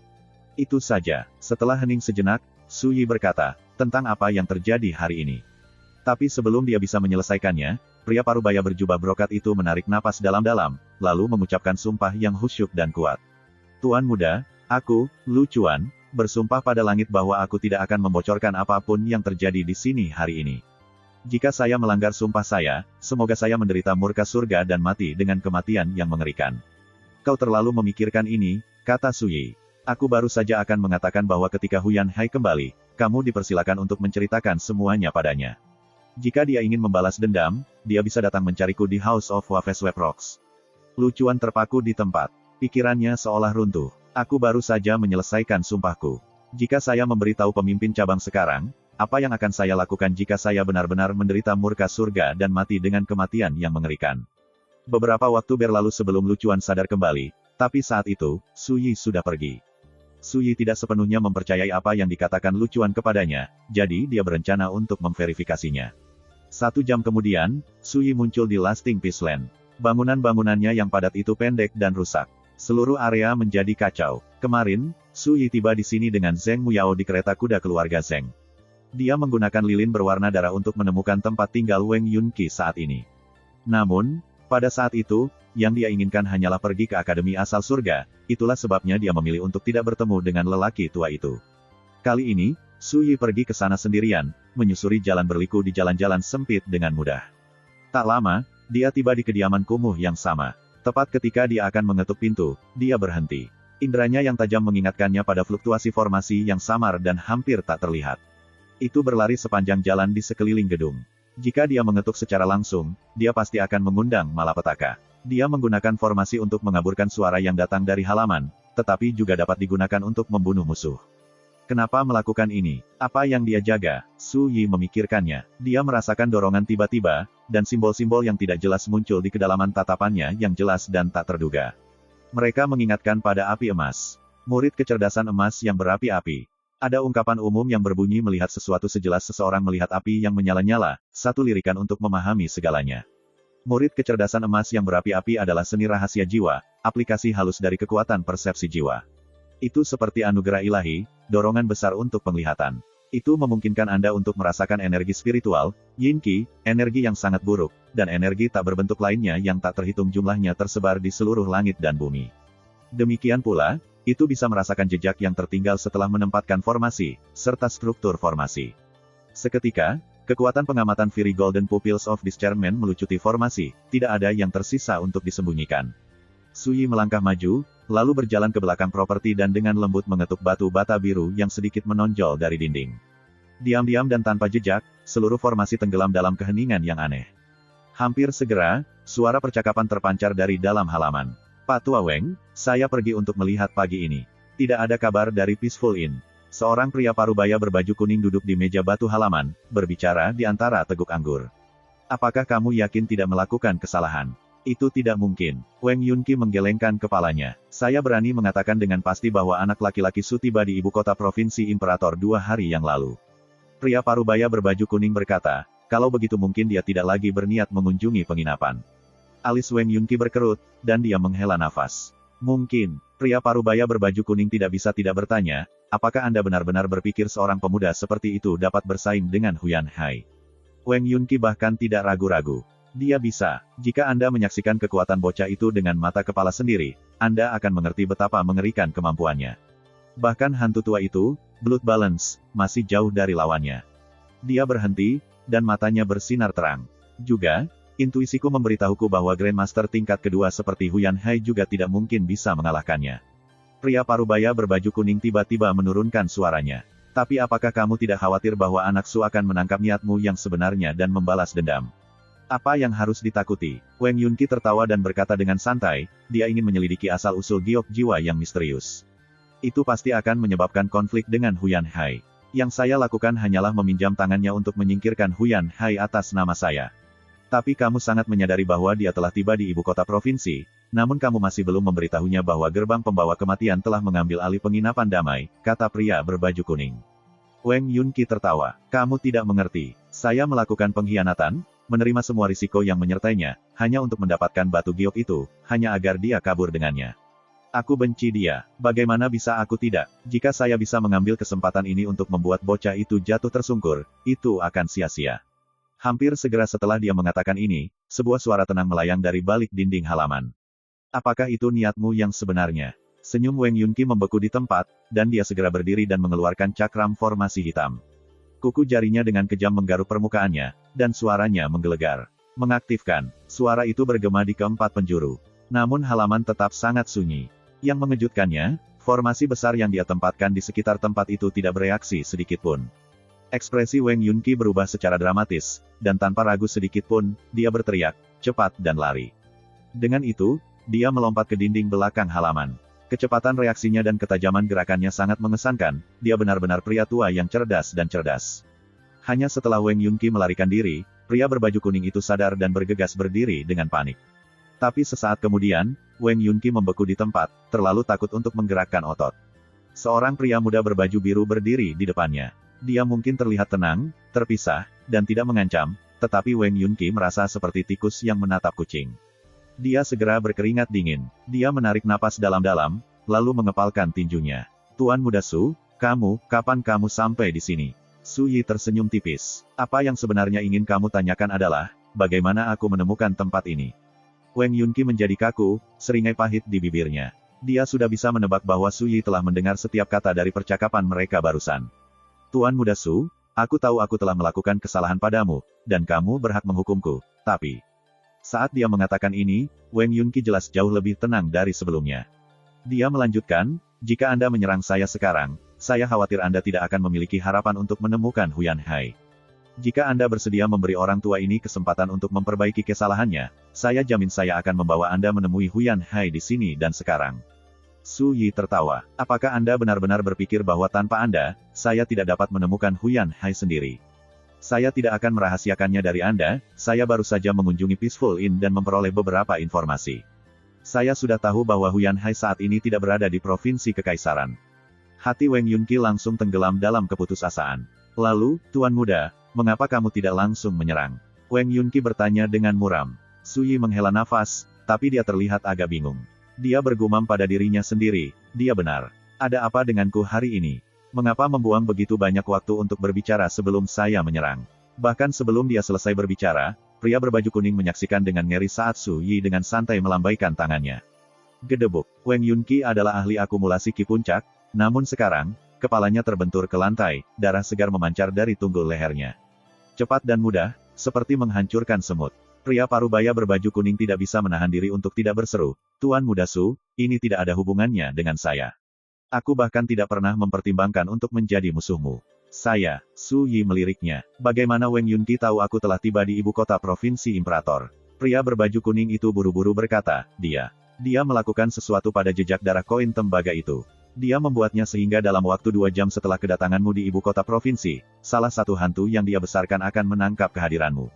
Itu saja. Setelah hening sejenak, Su Yi berkata, tentang apa yang terjadi hari ini. Tapi sebelum dia bisa menyelesaikannya, pria parubaya berjubah brokat itu menarik napas dalam-dalam, lalu mengucapkan sumpah yang khusyuk dan kuat. Tuan muda, aku, Lu Chuan, bersumpah pada langit bahwa aku tidak akan membocorkan apapun yang terjadi di sini hari ini. Jika saya melanggar sumpah saya, semoga saya menderita murka surga dan mati dengan kematian yang mengerikan. Kau terlalu memikirkan ini, kata Su Yi. Aku baru saja akan mengatakan bahwa ketika Huyan Hai kembali, kamu dipersilakan untuk menceritakan semuanya padanya. Jika dia ingin membalas dendam, dia bisa datang mencariku di House of Waveswap Rocks. Lu Chuan terpaku di tempat. Pikirannya seolah runtuh. Aku baru saja menyelesaikan sumpahku. Jika saya memberitahu pemimpin cabang sekarang, apa yang akan saya lakukan jika saya benar-benar menderita murka surga dan mati dengan kematian yang mengerikan? Beberapa waktu berlalu sebelum Lu Chuan sadar kembali, tapi saat itu, Su Yi sudah pergi. Su Yi tidak sepenuhnya mempercayai apa yang dikatakan Lu Chuan kepadanya, jadi dia berencana untuk memverifikasinya. 1 jam kemudian, Su Yi muncul di Lasting Peace Land. Bangunan-bangunannya yang padat itu pendek dan rusak. Seluruh area menjadi kacau. Kemarin, Su Yi tiba di sini dengan Zheng Muyao di kereta kuda keluarga Zheng. Dia menggunakan lilin berwarna darah untuk menemukan tempat tinggal Wang Yunqi saat ini. Namun, pada saat itu, yang dia inginkan hanyalah pergi ke Akademi Asal Surga, itulah sebabnya dia memilih untuk tidak bertemu dengan lelaki tua itu. Kali ini, Su Yi pergi ke sana sendirian, menyusuri jalan berliku di jalan-jalan sempit dengan mudah. Tak lama, dia tiba di kediaman kumuh yang sama. Tepat ketika dia akan mengetuk pintu, dia berhenti. Indranya yang tajam mengingatkannya pada fluktuasi formasi yang samar dan hampir tak terlihat. Itu berlari sepanjang jalan di sekeliling gedung. Jika dia mengetuk secara langsung, dia pasti akan mengundang malapetaka. Dia menggunakan formasi untuk mengaburkan suara yang datang dari halaman, tetapi juga dapat digunakan untuk membunuh musuh. Kenapa melakukan ini? Apa yang dia jaga? Su Yi memikirkannya. Dia merasakan dorongan tiba-tiba, dan simbol-simbol yang tidak jelas muncul di kedalaman tatapannya yang jelas dan tak terduga. Mereka mengingatkan pada api emas. Murid kecerdasan emas yang berapi-api. Ada ungkapan umum yang berbunyi melihat sesuatu sejelas seseorang melihat api yang menyala-nyala, satu lirikan untuk memahami segalanya. Murid kecerdasan emas yang berapi-api adalah seni rahasia jiwa, aplikasi halus dari kekuatan persepsi jiwa. Itu seperti anugerah ilahi, dorongan besar untuk penglihatan. Itu memungkinkan Anda untuk merasakan energi spiritual, Yin Qi, energi yang sangat buruk, dan energi tak berbentuk lainnya yang tak terhitung jumlahnya tersebar di seluruh langit dan bumi. Demikian pula, itu bisa merasakan jejak yang tertinggal setelah menempatkan formasi, serta struktur formasi. Seketika, kekuatan pengamatan Fury Golden Pupils of Discernment melucuti formasi, tidak ada yang tersisa untuk disembunyikan. Su Yi melangkah maju, lalu berjalan ke belakang properti dan dengan lembut mengetuk batu bata biru yang sedikit menonjol dari dinding. Diam-diam dan tanpa jejak, seluruh formasi tenggelam dalam keheningan yang aneh. Hampir segera, suara percakapan terpancar dari dalam halaman. Pak Tua Weng, saya pergi untuk melihat pagi ini. Tidak ada kabar dari Peaceful Inn. Seorang pria parubaya berbaju kuning duduk di meja batu halaman, berbicara di antara teguk anggur. Apakah kamu yakin tidak melakukan kesalahan? Itu tidak mungkin. Wang Yunqi menggelengkan kepalanya. Saya berani mengatakan dengan pasti bahwa anak laki-laki Su tiba di ibu kota provinsi Imperator 2 hari yang lalu. Pria parubaya berbaju kuning berkata, kalau begitu mungkin dia tidak lagi berniat mengunjungi penginapan. Alis Wang Yunqi berkerut, dan dia menghela nafas. Mungkin, pria parubaya berbaju kuning tidak bisa tidak bertanya, apakah Anda benar-benar berpikir seorang pemuda seperti itu dapat bersaing dengan Huyan Hai? Wang Yunqi bahkan tidak ragu-ragu. Dia bisa. Jika Anda menyaksikan kekuatan bocah itu dengan mata kepala sendiri, Anda akan mengerti betapa mengerikan kemampuannya. Bahkan hantu tua itu, Blood Balance, masih jauh dari lawannya. Dia berhenti, dan matanya bersinar terang. Juga, intuisiku memberitahuku bahwa Grandmaster tingkat kedua seperti Huyan Hai juga tidak mungkin bisa mengalahkannya. Pria parubaya berbaju kuning tiba-tiba menurunkan suaranya. Tapi apakah kamu tidak khawatir bahwa anak Su akan menangkap niatmu yang sebenarnya dan membalas dendam? Apa yang harus ditakuti? Wang Yunqi tertawa dan berkata dengan santai, dia ingin menyelidiki asal-usul giok jiwa yang misterius. Itu pasti akan menyebabkan konflik dengan Huyan Hai. Yang saya lakukan hanyalah meminjam tangannya untuk menyingkirkan Huyan Hai atas nama saya. Tapi kamu sangat menyadari bahwa dia telah tiba di ibu kota provinsi, namun kamu masih belum memberitahunya bahwa gerbang pembawa kematian telah mengambil alih penginapan damai, kata pria berbaju kuning. Wang Yunqi tertawa. Kamu tidak mengerti. Saya melakukan pengkhianatan, menerima semua risiko yang menyertainya, hanya untuk mendapatkan batu giok itu, hanya agar dia kabur dengannya. Aku benci dia. Bagaimana bisa aku tidak? Jika saya bisa mengambil kesempatan ini untuk membuat bocah itu jatuh tersungkur, itu akan sia-sia. Hampir segera setelah dia mengatakan ini, sebuah suara tenang melayang dari balik dinding halaman. Apakah itu niatmu yang sebenarnya? Senyum Wang Yunqi membeku di tempat, dan dia segera berdiri dan mengeluarkan cakram formasi hitam. Kuku jarinya dengan kejam menggaruk permukaannya, dan suaranya menggelegar. Mengaktifkan, suara itu bergema di keempat penjuru. Namun halaman tetap sangat sunyi. Yang mengejutkannya, formasi besar yang dia tempatkan di sekitar tempat itu tidak bereaksi sedikitpun. Ekspresi Wang Yunqi berubah secara dramatis, dan tanpa ragu sedikitpun, dia berteriak, cepat dan lari. Dengan itu, dia melompat ke dinding belakang halaman. Kecepatan reaksinya dan ketajaman gerakannya sangat mengesankan, dia benar-benar pria tua yang cerdas dan cerdas. Hanya setelah Wang Yunqi melarikan diri, pria berbaju kuning itu sadar dan bergegas berdiri dengan panik. Tapi sesaat kemudian, Wang Yunqi membeku di tempat, terlalu takut untuk menggerakkan otot. Seorang pria muda berbaju biru berdiri di depannya. Dia mungkin terlihat tenang, terpisah, dan tidak mengancam, tetapi Wang Yunqi merasa seperti tikus yang menatap kucing. Dia segera berkeringat dingin. Dia menarik napas dalam-dalam, lalu mengepalkan tinjunya. Tuan Muda Su, kapan kamu sampai di sini? Su Yi tersenyum tipis. Apa yang sebenarnya ingin kamu tanyakan adalah, bagaimana aku menemukan tempat ini? Wang Yunqi menjadi kaku, seringai pahit di bibirnya. Dia sudah bisa menebak bahwa Su Yi telah mendengar setiap kata dari percakapan mereka barusan. Tuan Muda Su, aku tahu aku telah melakukan kesalahan padamu, dan kamu berhak menghukumku, tapi... Saat dia mengatakan ini, Wang Yunqi jelas jauh lebih tenang dari sebelumnya. Dia melanjutkan, jika Anda menyerang saya sekarang, saya khawatir Anda tidak akan memiliki harapan untuk menemukan Huyan Hai. Jika Anda bersedia memberi orang tua ini kesempatan untuk memperbaiki kesalahannya, saya jamin saya akan membawa Anda menemui Huyan Hai di sini dan sekarang. Su Yi tertawa. Apakah Anda benar-benar berpikir bahwa tanpa Anda, saya tidak dapat menemukan Huyan Hai sendiri? Saya tidak akan merahasiakannya dari Anda, saya baru saja mengunjungi Peaceful Inn dan memperoleh beberapa informasi. Saya sudah tahu bahwa Huyan Hai saat ini tidak berada di provinsi Kekaisaran. Hati Wang Yunqi langsung tenggelam dalam keputusasaan. Lalu, Tuan Muda, mengapa kamu tidak langsung menyerang? Wang Yunqi bertanya dengan muram. Su Yi menghela nafas, tapi dia terlihat agak bingung. Dia bergumam pada dirinya sendiri, dia benar. Ada apa denganku hari ini? Mengapa membuang begitu banyak waktu untuk berbicara sebelum saya menyerang? Bahkan sebelum dia selesai berbicara, pria berbaju kuning menyaksikan dengan ngeri saat Su Yi dengan santai melambaikan tangannya. Gedebuk. Wang Yunqi adalah ahli akumulasi ki puncak, namun sekarang, kepalanya terbentur ke lantai, darah segar memancar dari tunggul lehernya. Cepat dan mudah, seperti menghancurkan semut. Pria parubaya berbaju kuning tidak bisa menahan diri untuk tidak berseru, Tuan Muda Su, ini tidak ada hubungannya dengan saya. Aku bahkan tidak pernah mempertimbangkan untuk menjadi musuhmu. Saya, Su Yi meliriknya. Bagaimana Wang Yunqi tahu aku telah tiba di ibu kota provinsi Imperator? Pria berbaju kuning itu buru-buru berkata, Dia melakukan sesuatu pada jejak darah koin tembaga itu. Dia membuatnya sehingga dalam waktu 2 jam setelah kedatanganmu di ibu kota provinsi, salah satu hantu yang dia besarkan akan menangkap kehadiranmu.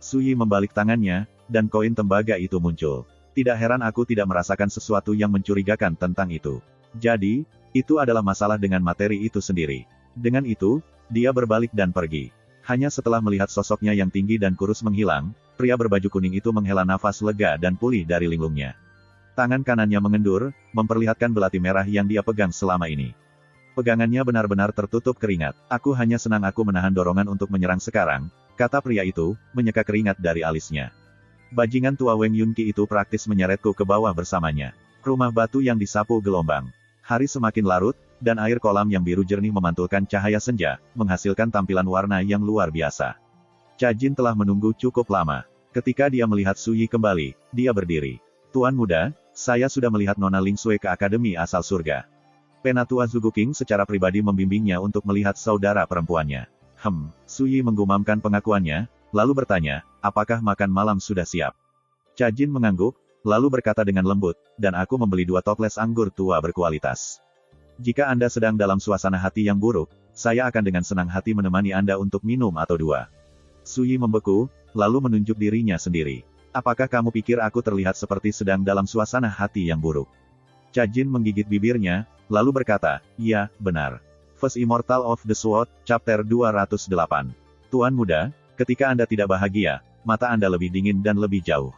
Su Yi membalik tangannya, dan koin tembaga itu muncul. Tidak heran aku tidak merasakan sesuatu yang mencurigakan tentang itu. Jadi, itu adalah masalah dengan materi itu sendiri. Dengan itu, dia berbalik dan pergi. Hanya setelah melihat sosoknya yang tinggi dan kurus menghilang, pria berbaju kuning itu menghela nafas lega dan pulih dari linglungnya. Tangan kanannya mengendur, memperlihatkan belati merah yang dia pegang selama ini. Pegangannya benar-benar tertutup keringat. Aku hanya senang aku menahan dorongan untuk menyerang sekarang, kata pria itu, menyeka keringat dari alisnya. Bajingan tua Wang Yunqi itu praktis menyeretku ke bawah bersamanya. Rumah batu yang disapu gelombang. Hari semakin larut, dan air kolam yang biru jernih memantulkan cahaya senja, menghasilkan tampilan warna yang luar biasa. Cha Jin telah menunggu cukup lama. Ketika dia melihat Su Yi kembali, dia berdiri. Tuan muda, saya sudah melihat Nona Ling Sui ke Akademi Asal Surga. Penatua Zhuge King secara pribadi membimbingnya untuk melihat saudara perempuannya. Su Yi menggumamkan pengakuannya, lalu bertanya, apakah makan malam sudah siap? Cha Jin mengangguk, lalu berkata dengan lembut, dan aku membeli 2 toples anggur tua berkualitas. Jika Anda sedang dalam suasana hati yang buruk, saya akan dengan senang hati menemani Anda untuk minum atau 2. Su Yi membeku, lalu menunjuk dirinya sendiri. Apakah kamu pikir aku terlihat seperti sedang dalam suasana hati yang buruk? Cha Jin menggigit bibirnya, lalu berkata, ya, benar. First Immortal of the Sword, Chapter 208. Tuan muda, ketika Anda tidak bahagia, mata Anda lebih dingin dan lebih jauh.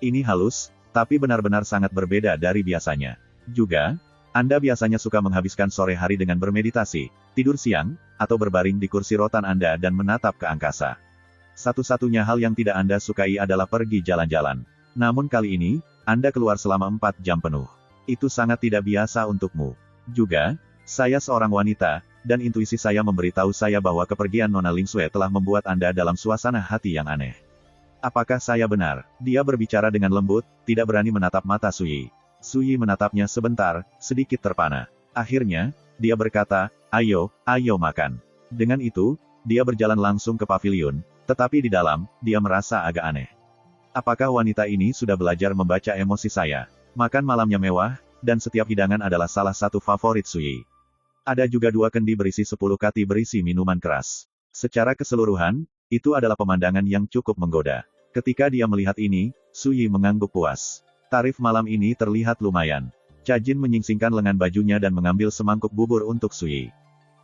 Ini halus, tapi benar-benar sangat berbeda dari biasanya. Juga, Anda biasanya suka menghabiskan sore hari dengan bermeditasi, tidur siang, atau berbaring di kursi rotan Anda dan menatap ke angkasa. Satu-satunya hal yang tidak Anda sukai adalah pergi jalan-jalan. Namun kali ini, Anda keluar selama 4 jam penuh. Itu sangat tidak biasa untukmu. Juga, saya seorang wanita, dan intuisi saya memberitahu saya bahwa kepergian Nona Ling Sui telah membuat Anda dalam suasana hati yang aneh. Apakah saya benar? Dia berbicara dengan lembut, tidak berani menatap mata Su Yi. Su Yi menatapnya sebentar, sedikit terpana. Akhirnya, dia berkata, ayo makan. Dengan itu, dia berjalan langsung ke pavilion, tetapi di dalam, dia merasa agak aneh. Apakah wanita ini sudah belajar membaca emosi saya? Makan malamnya mewah, dan setiap hidangan adalah salah satu favorit Su Yi. Ada juga 2 kendi berisi 10 kati berisi minuman keras. Secara keseluruhan, itu adalah pemandangan yang cukup menggoda. Ketika dia melihat ini, Su Yi mengangguk puas. Tarif malam ini terlihat lumayan. Cha Jin menyingsingkan lengan bajunya dan mengambil semangkuk bubur untuk Su Yi.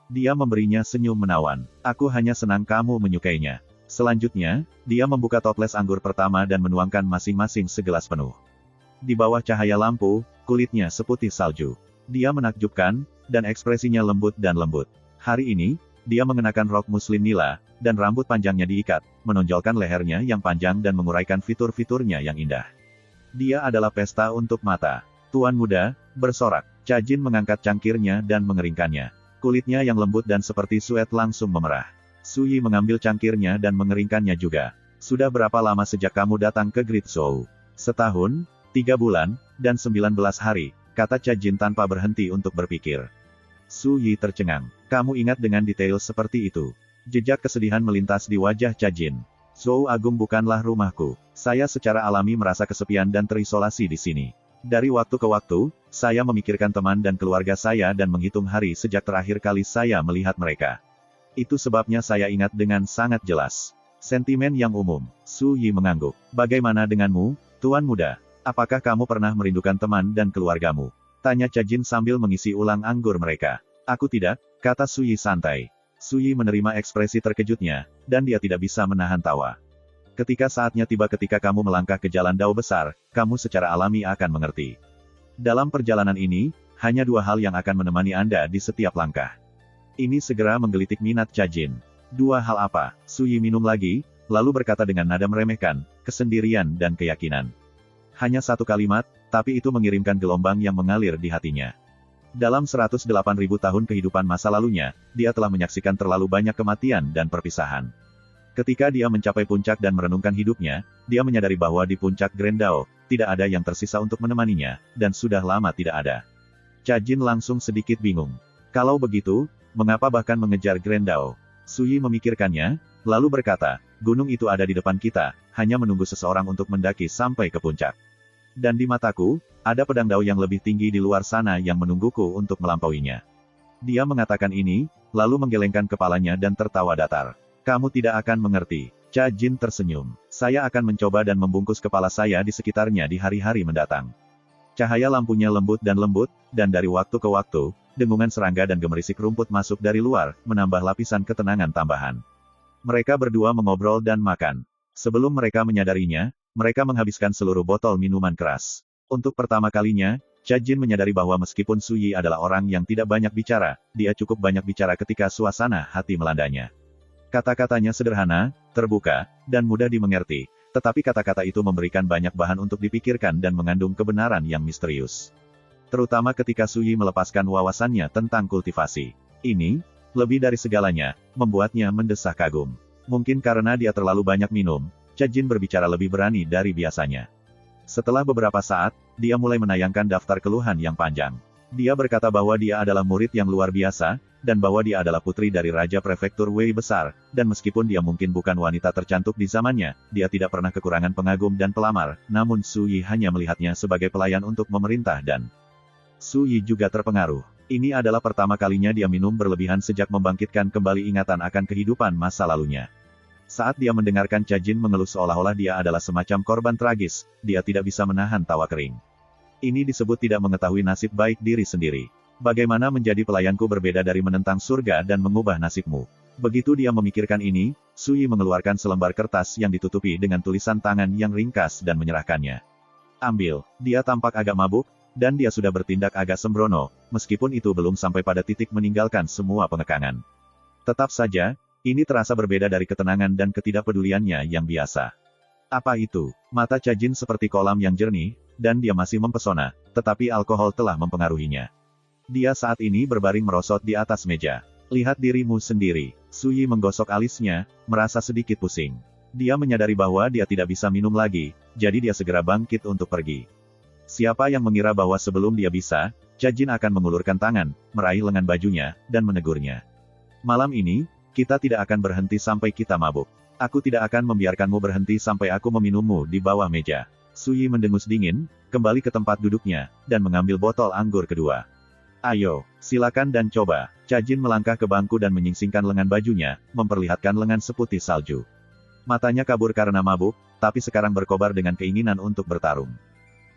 Dia memberinya senyum menawan. Aku hanya senang kamu menyukainya. Selanjutnya, dia membuka toples anggur pertama dan menuangkan masing-masing segelas penuh. Di bawah cahaya lampu, kulitnya seputih salju. Dia menakjubkan, dan ekspresinya lembut dan lembut. Hari ini, dia mengenakan rok muslim nila, dan rambut panjangnya diikat, menonjolkan lehernya yang panjang dan menguraikan fitur-fiturnya yang indah. Dia adalah pesta untuk mata. Tuan muda, bersorak. Cha Jin mengangkat cangkirnya dan mengeringkannya. Kulitnya yang lembut dan seperti suet langsung memerah. Su Yi mengambil cangkirnya dan mengeringkannya juga. Sudah berapa lama sejak kamu datang ke Great Zhou? Setahun, 3 bulan, dan 19 hari, kata Cha Jin tanpa berhenti untuk berpikir. Su Yi tercengang. Kamu ingat dengan detail seperti itu. Jejak kesedihan melintas di wajah Cha Jin. Zhou Agung bukanlah rumahku. Saya secara alami merasa kesepian dan terisolasi di sini. Dari waktu ke waktu, saya memikirkan teman dan keluarga saya dan menghitung hari sejak terakhir kali saya melihat mereka. Itu sebabnya saya ingat dengan sangat jelas. Sentimen yang umum. Su Yi mengangguk. Bagaimana denganmu, Tuan muda? Apakah kamu pernah merindukan teman dan keluargamu? Tanya Cha Jin sambil mengisi ulang anggur mereka. Aku tidak, kata Su Yi santai. Su Yi menerima ekspresi terkejutnya, dan dia tidak bisa menahan tawa. Ketika saatnya tiba ketika kamu melangkah ke jalan Dao besar, kamu secara alami akan mengerti. Dalam perjalanan ini, hanya 2 hal yang akan menemani Anda di setiap langkah. Ini segera menggelitik minat Cha Jin. 2 hal apa? Su Yi minum lagi, lalu berkata dengan nada meremehkan, kesendirian dan keyakinan. Hanya 1 kalimat, tapi itu mengirimkan gelombang yang mengalir di hatinya. Dalam 108.000 tahun kehidupan masa lalunya, dia telah menyaksikan terlalu banyak kematian dan perpisahan. Ketika dia mencapai puncak dan merenungkan hidupnya, dia menyadari bahwa di puncak Grand Dao, tidak ada yang tersisa untuk menemaninya, dan sudah lama tidak ada. Cha Jin langsung sedikit bingung. Kalau begitu, mengapa bahkan mengejar Grand Dao? Su Yi memikirkannya, lalu berkata, gunung itu ada di depan kita, hanya menunggu seseorang untuk mendaki sampai ke puncak. Dan di mataku, ada pedang Dao yang lebih tinggi di luar sana yang menungguku untuk melampauinya. Dia mengatakan ini, lalu menggelengkan kepalanya dan tertawa datar. Kamu tidak akan mengerti. Cha Jin tersenyum. Saya akan mencoba dan membungkus kepala saya di sekitarnya di hari-hari mendatang. Cahaya lampunya lembut, dan dari waktu ke waktu, dengungan serangga dan gemerisik rumput masuk dari luar, menambah lapisan ketenangan tambahan. Mereka berdua mengobrol dan makan. Sebelum mereka menyadarinya, mereka menghabiskan seluruh botol minuman keras. Untuk pertama kalinya, Cha Jin menyadari bahwa meskipun Su Yi adalah orang yang tidak banyak bicara, dia cukup banyak bicara ketika suasana hati melandanya. Kata-katanya sederhana, terbuka, dan mudah dimengerti, Tetapi kata-kata itu memberikan banyak bahan untuk dipikirkan dan mengandung kebenaran yang misterius. Terutama ketika Su Yi melepaskan wawasannya tentang kultivasi. Ini, lebih dari segalanya, membuatnya mendesah kagum. Mungkin karena dia terlalu banyak minum, Cajin berbicara lebih berani dari biasanya. Setelah beberapa saat, dia mulai menayangkan daftar keluhan yang panjang. Dia berkata bahwa dia adalah murid yang luar biasa, dan bahwa dia adalah putri dari Raja Prefektur Wei Besar, dan meskipun dia mungkin bukan wanita tercantik di zamannya, dia tidak pernah kekurangan pengagum dan pelamar, namun Su Yi hanya melihatnya sebagai pelayan untuk memerintah dan Su Yi juga terpengaruh. Ini adalah pertama kalinya dia minum berlebihan sejak membangkitkan kembali ingatan akan kehidupan masa lalunya. Saat dia mendengarkan Cajin mengeluh seolah-olah dia adalah semacam korban tragis, dia tidak bisa menahan tawa kering. Ini disebut tidak mengetahui nasib baik diri sendiri. Bagaimana menjadi pelayanku berbeda dari menentang surga dan mengubah nasibmu. Begitu dia memikirkan ini, Su Yi mengeluarkan selembar kertas yang ditutupi dengan tulisan tangan yang ringkas dan menyerahkannya. Ambil, dia tampak agak mabuk, dan dia sudah bertindak agak sembrono, meskipun itu belum sampai pada titik meninggalkan semua pengekangan. Tetap saja, ini terasa berbeda dari ketenangan dan ketidakpeduliannya yang biasa. Apa itu? Mata Cajin seperti kolam yang jernih, dan dia masih mempesona, tetapi alkohol telah mempengaruhinya. Dia saat ini berbaring merosot di atas meja. Lihat dirimu sendiri. Su Yi menggosok alisnya, merasa sedikit pusing. Dia menyadari bahwa dia tidak bisa minum lagi, jadi dia segera bangkit untuk pergi. Siapa yang mengira bahwa sebelum dia bisa, Cajin akan mengulurkan tangan, meraih lengan bajunya, dan menegurnya. Malam ini, kita tidak akan berhenti sampai kita mabuk. Aku tidak akan membiarkanmu berhenti sampai aku meminummu di bawah meja. Su Yi mendengus dingin, kembali ke tempat duduknya, dan mengambil botol anggur kedua. Ayo, silakan dan coba. Cajin melangkah ke bangku dan menyingsingkan lengan bajunya, memperlihatkan lengan seputih salju. Matanya kabur karena mabuk, tapi sekarang berkobar dengan keinginan untuk bertarung.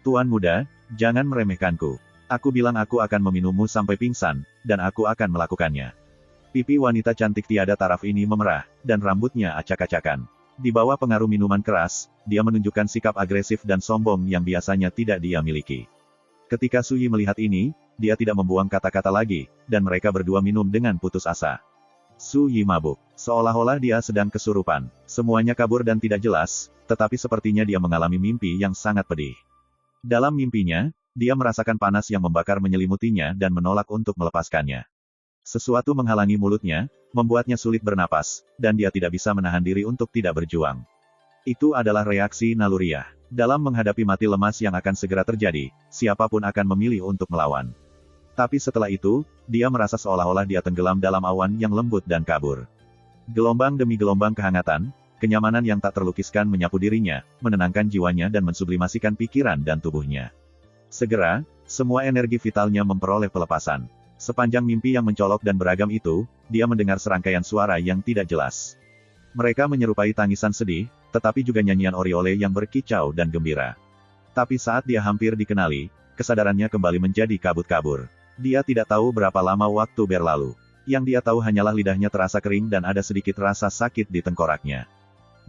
Tuan muda, jangan meremehkanku. Aku bilang aku akan meminummu sampai pingsan, dan aku akan melakukannya. Pipi wanita cantik tiada taraf ini memerah, dan rambutnya acak-acakan. Di bawah pengaruh minuman keras, dia menunjukkan sikap agresif dan sombong yang biasanya tidak dia miliki. Ketika Su Yi melihat ini, dia tidak membuang kata-kata lagi, dan mereka berdua minum dengan putus asa. Su Yi mabuk. Seolah-olah dia sedang kesurupan. Semuanya kabur dan tidak jelas, tetapi sepertinya dia mengalami mimpi yang sangat pedih. Dalam mimpinya, dia merasakan panas yang membakar menyelimutinya dan menolak untuk melepaskannya. Sesuatu menghalangi mulutnya, membuatnya sulit bernapas, dan dia tidak bisa menahan diri untuk tidak berjuang. Itu adalah reaksi naluriah. Dalam menghadapi mati lemas yang akan segera terjadi, siapapun akan memilih untuk melawan. Tapi setelah itu, dia merasa seolah-olah dia tenggelam dalam awan yang lembut dan kabur. Gelombang demi gelombang kehangatan, kenyamanan yang tak terlukiskan menyapu dirinya, menenangkan jiwanya dan mensublimasikan pikiran dan tubuhnya. Segera, semua energi vitalnya memperoleh pelepasan. Sepanjang mimpi yang mencolok dan beragam itu, dia mendengar serangkaian suara yang tidak jelas. Mereka menyerupai tangisan sedih, tetapi juga nyanyian Oriole yang berkicau dan gembira. Tapi saat dia hampir dikenali, kesadarannya kembali menjadi kabut-kabur. Dia tidak tahu berapa lama waktu berlalu. Yang dia tahu hanyalah lidahnya terasa kering dan ada sedikit rasa sakit di tengkoraknya.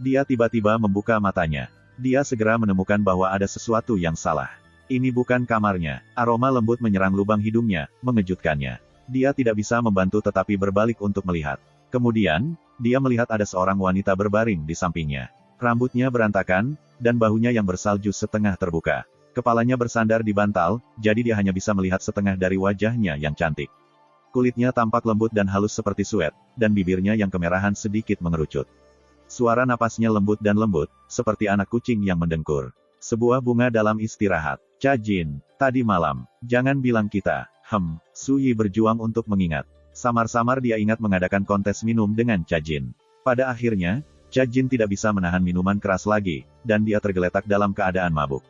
Dia tiba-tiba membuka matanya. Dia segera menemukan bahwa ada sesuatu yang salah. Ini bukan kamarnya. Aroma lembut menyerang lubang hidungnya, mengejutkannya. Dia tidak bisa membantu tetapi berbalik untuk melihat. Kemudian, dia melihat ada seorang wanita berbaring di sampingnya. Rambutnya berantakan, dan bahunya yang bersalju setengah terbuka. Kepalanya bersandar di bantal, jadi dia hanya bisa melihat setengah dari wajahnya yang cantik. Kulitnya tampak lembut dan halus seperti suet, dan bibirnya yang kemerahan sedikit mengerucut. Suara napasnya lembut dan lembut, seperti anak kucing yang mendengkur. Sebuah bunga dalam istirahat. Cajin, tadi malam, jangan bilang kita. Su Yi berjuang untuk mengingat. Samar-samar dia ingat mengadakan kontes minum dengan Cajin. Pada akhirnya, Cajin tidak bisa menahan minuman keras lagi, dan dia tergeletak dalam keadaan mabuk.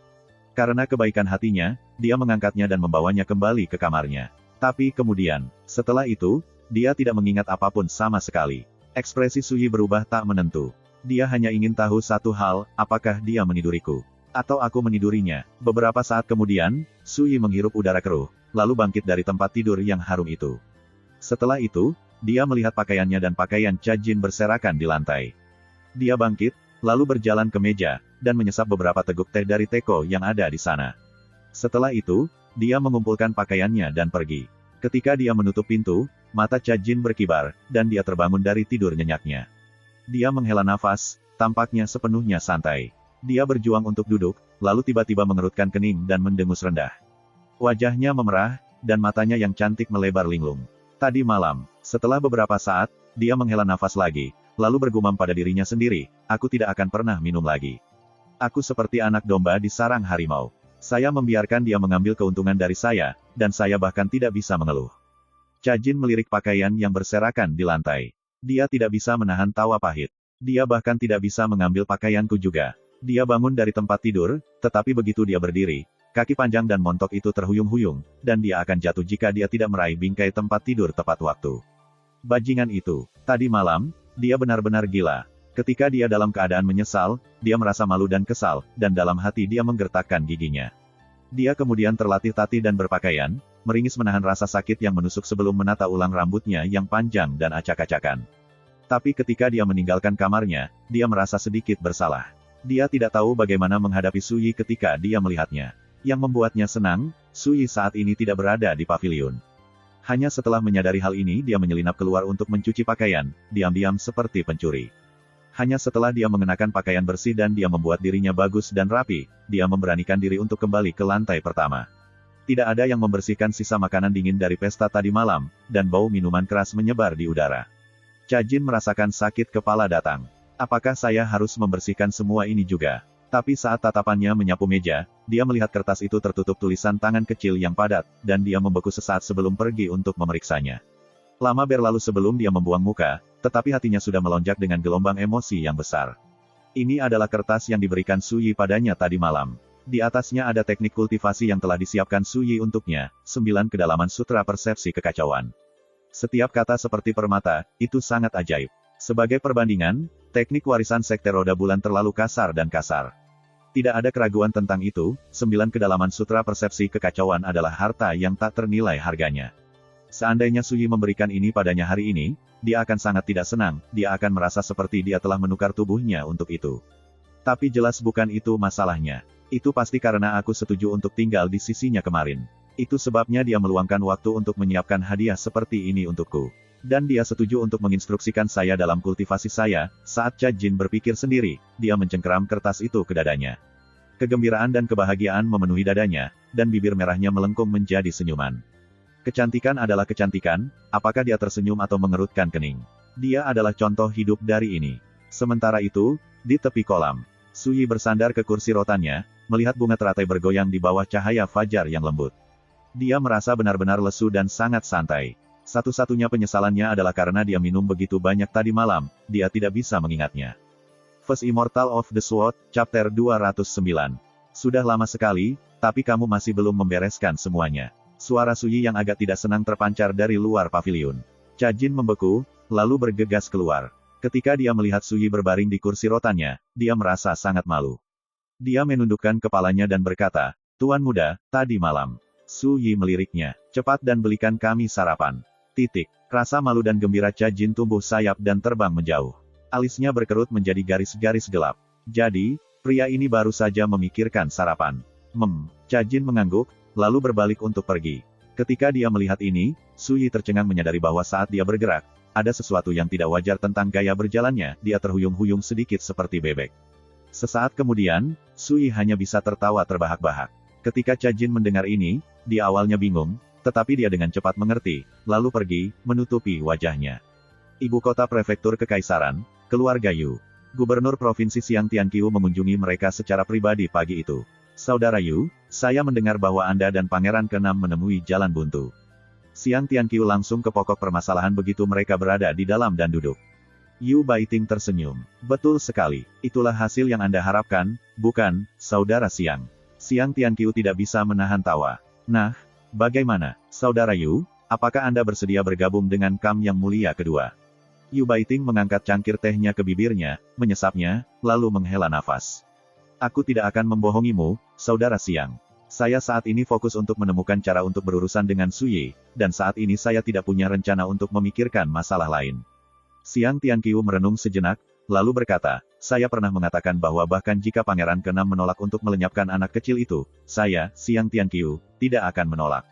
Karena kebaikan hatinya, dia mengangkatnya dan membawanya kembali ke kamarnya. Tapi kemudian, setelah itu, dia tidak mengingat apapun sama sekali. Ekspresi Su Yi berubah tak menentu. Dia hanya ingin tahu satu hal, apakah dia meniduriku? Atau aku menidurinya? Beberapa saat kemudian, Su Yi menghirup udara keruh, lalu bangkit dari tempat tidur yang harum itu. Setelah itu, dia melihat pakaiannya dan pakaian Cajin berserakan di lantai. Dia bangkit, lalu berjalan ke meja, dan menyesap beberapa teguk teh dari teko yang ada di sana. Setelah itu, dia mengumpulkan pakaiannya dan pergi. Ketika dia menutup pintu, mata Cajin berkibar, dan dia terbangun dari tidur nyenyaknya. Dia menghela nafas, tampaknya sepenuhnya santai. Dia berjuang untuk duduk, lalu tiba-tiba mengerutkan kening dan mendengus rendah. Wajahnya memerah, dan matanya yang cantik melebar linglung. Tadi malam, setelah beberapa saat, dia menghela nafas lagi, lalu bergumam pada dirinya sendiri, aku tidak akan pernah minum lagi. Aku seperti anak domba di sarang harimau. Saya membiarkan dia mengambil keuntungan dari saya, dan saya bahkan tidak bisa mengeluh. Cha-Jin melirik pakaian yang berserakan di lantai. Dia tidak bisa menahan tawa pahit. Dia bahkan tidak bisa mengambil pakaianku juga. Dia bangun dari tempat tidur, tetapi begitu dia berdiri, kaki panjang dan montok itu terhuyung-huyung, dan dia akan jatuh jika dia tidak meraih bingkai tempat tidur tepat waktu. Bajingan itu. Tadi malam, dia benar-benar gila. Ketika dia dalam keadaan menyesal, dia merasa malu dan kesal, dan dalam hati dia menggertakkan giginya. Dia kemudian terlatih-tatih dan berpakaian, meringis menahan rasa sakit yang menusuk sebelum menata ulang rambutnya yang panjang dan acak-acakan. Tapi ketika dia meninggalkan kamarnya, dia merasa sedikit bersalah. Dia tidak tahu bagaimana menghadapi Su Yi ketika dia melihatnya. Yang membuatnya senang, Su Yi saat ini tidak berada di paviliun. Hanya setelah menyadari hal ini dia menyelinap keluar untuk mencuci pakaian, diam-diam seperti pencuri. Hanya setelah dia mengenakan pakaian bersih dan dia membuat dirinya bagus dan rapi, dia memberanikan diri untuk kembali ke lantai pertama. Tidak ada yang membersihkan sisa makanan dingin dari pesta tadi malam, dan bau minuman keras menyebar di udara. Cha-Jin merasakan sakit kepala datang. Apakah saya harus membersihkan semua ini juga? Tapi saat tatapannya menyapu meja, dia melihat kertas itu tertutup tulisan tangan kecil yang padat, dan dia membeku sesaat sebelum pergi untuk memeriksanya. Lama berlalu sebelum dia membuang muka, tetapi hatinya sudah melonjak dengan gelombang emosi yang besar. Ini adalah kertas yang diberikan Su Yi padanya tadi malam. Di atasnya ada teknik kultivasi yang telah disiapkan Su Yi untuknya, 9 kedalaman sutra persepsi kekacauan. Setiap kata seperti permata, itu sangat ajaib. Sebagai perbandingan, teknik warisan sekte roda bulan terlalu kasar dan kasar. Tidak ada keraguan tentang itu, 9 kedalaman sutra persepsi kekacauan adalah harta yang tak ternilai harganya. Seandainya Su Yi memberikan ini padanya hari ini, dia akan sangat tidak senang, dia akan merasa seperti dia telah menukar tubuhnya untuk itu. Tapi jelas bukan itu masalahnya. Itu pasti karena aku setuju untuk tinggal di sisinya kemarin. Itu sebabnya dia meluangkan waktu untuk menyiapkan hadiah seperti ini untukku. Dan dia setuju untuk menginstruksikan saya dalam kultivasi saya. Saat Cha-Jin berpikir sendiri, dia mencengkeram kertas itu ke dadanya. Kegembiraan dan kebahagiaan memenuhi dadanya, dan bibir merahnya melengkung menjadi senyuman. Kecantikan adalah kecantikan, apakah dia tersenyum atau mengerutkan kening. Dia adalah contoh hidup dari ini. Sementara itu, di tepi kolam, Su Yi bersandar ke kursi rotannya, melihat bunga teratai bergoyang di bawah cahaya fajar yang lembut. Dia merasa benar-benar lesu dan sangat santai. Satu-satunya penyesalannya adalah karena dia minum begitu banyak tadi malam, dia tidak bisa mengingatnya. First Immortal of the Sword, Chapter 209. Sudah lama sekali, tapi kamu masih belum membereskan semuanya. Suara Su Yi yang agak tidak senang terpancar dari luar paviliun. Cha-Jin membeku, lalu bergegas keluar. Ketika dia melihat Su Yi berbaring di kursi rotannya, dia merasa sangat malu. Dia menundukkan kepalanya dan berkata, "Tuan muda, tadi malam." Su Yi meliriknya, "Cepat dan belikan kami sarapan." Rasa malu dan gembira Cha-Jin tumbuh sayap dan terbang menjauh. Alisnya berkerut menjadi garis-garis gelap. Jadi, pria ini baru saja memikirkan sarapan. Cha-Jin mengangguk, lalu berbalik untuk pergi. Ketika dia melihat ini, Su Yi tercengang menyadari bahwa saat dia bergerak, ada sesuatu yang tidak wajar tentang gaya berjalannya, dia terhuyung-huyung sedikit seperti bebek. Sesaat kemudian, Su Yi hanya bisa tertawa terbahak-bahak. Ketika Cha-Jin mendengar ini, dia awalnya bingung, tetapi dia dengan cepat mengerti, lalu pergi, menutupi wajahnya. Ibu kota prefektur kekaisaran, keluarga Yu. Gubernur Provinsi Xiang Tianqiu mengunjungi mereka secara pribadi pagi itu. "Saudara Yu, saya mendengar bahwa Anda dan Pangeran ke-6 menemui jalan buntu." Xiang Tianqiu langsung ke pokok permasalahan begitu mereka berada di dalam dan duduk. Yu Baiting tersenyum. "Betul sekali, itulah hasil yang Anda harapkan, bukan, Saudara Xiang?" Xiang Tianqiu tidak bisa menahan tawa. "Nah, bagaimana, Saudara Yu, apakah Anda bersedia bergabung dengan Kam yang mulia kedua?" Yu Baiting mengangkat cangkir tehnya ke bibirnya, menyesapnya, lalu menghela nafas. "Aku tidak akan membohongimu, Saudara Xiang. Saya saat ini fokus untuk menemukan cara untuk berurusan dengan Su Yi, dan saat ini saya tidak punya rencana untuk memikirkan masalah lain." Xiang Tianqiu merenung sejenak, lalu berkata, "Saya pernah mengatakan bahwa bahkan jika Pangeran ke-6 menolak untuk melenyapkan anak kecil itu, saya, Xiang Tianqiu, tidak akan menolak."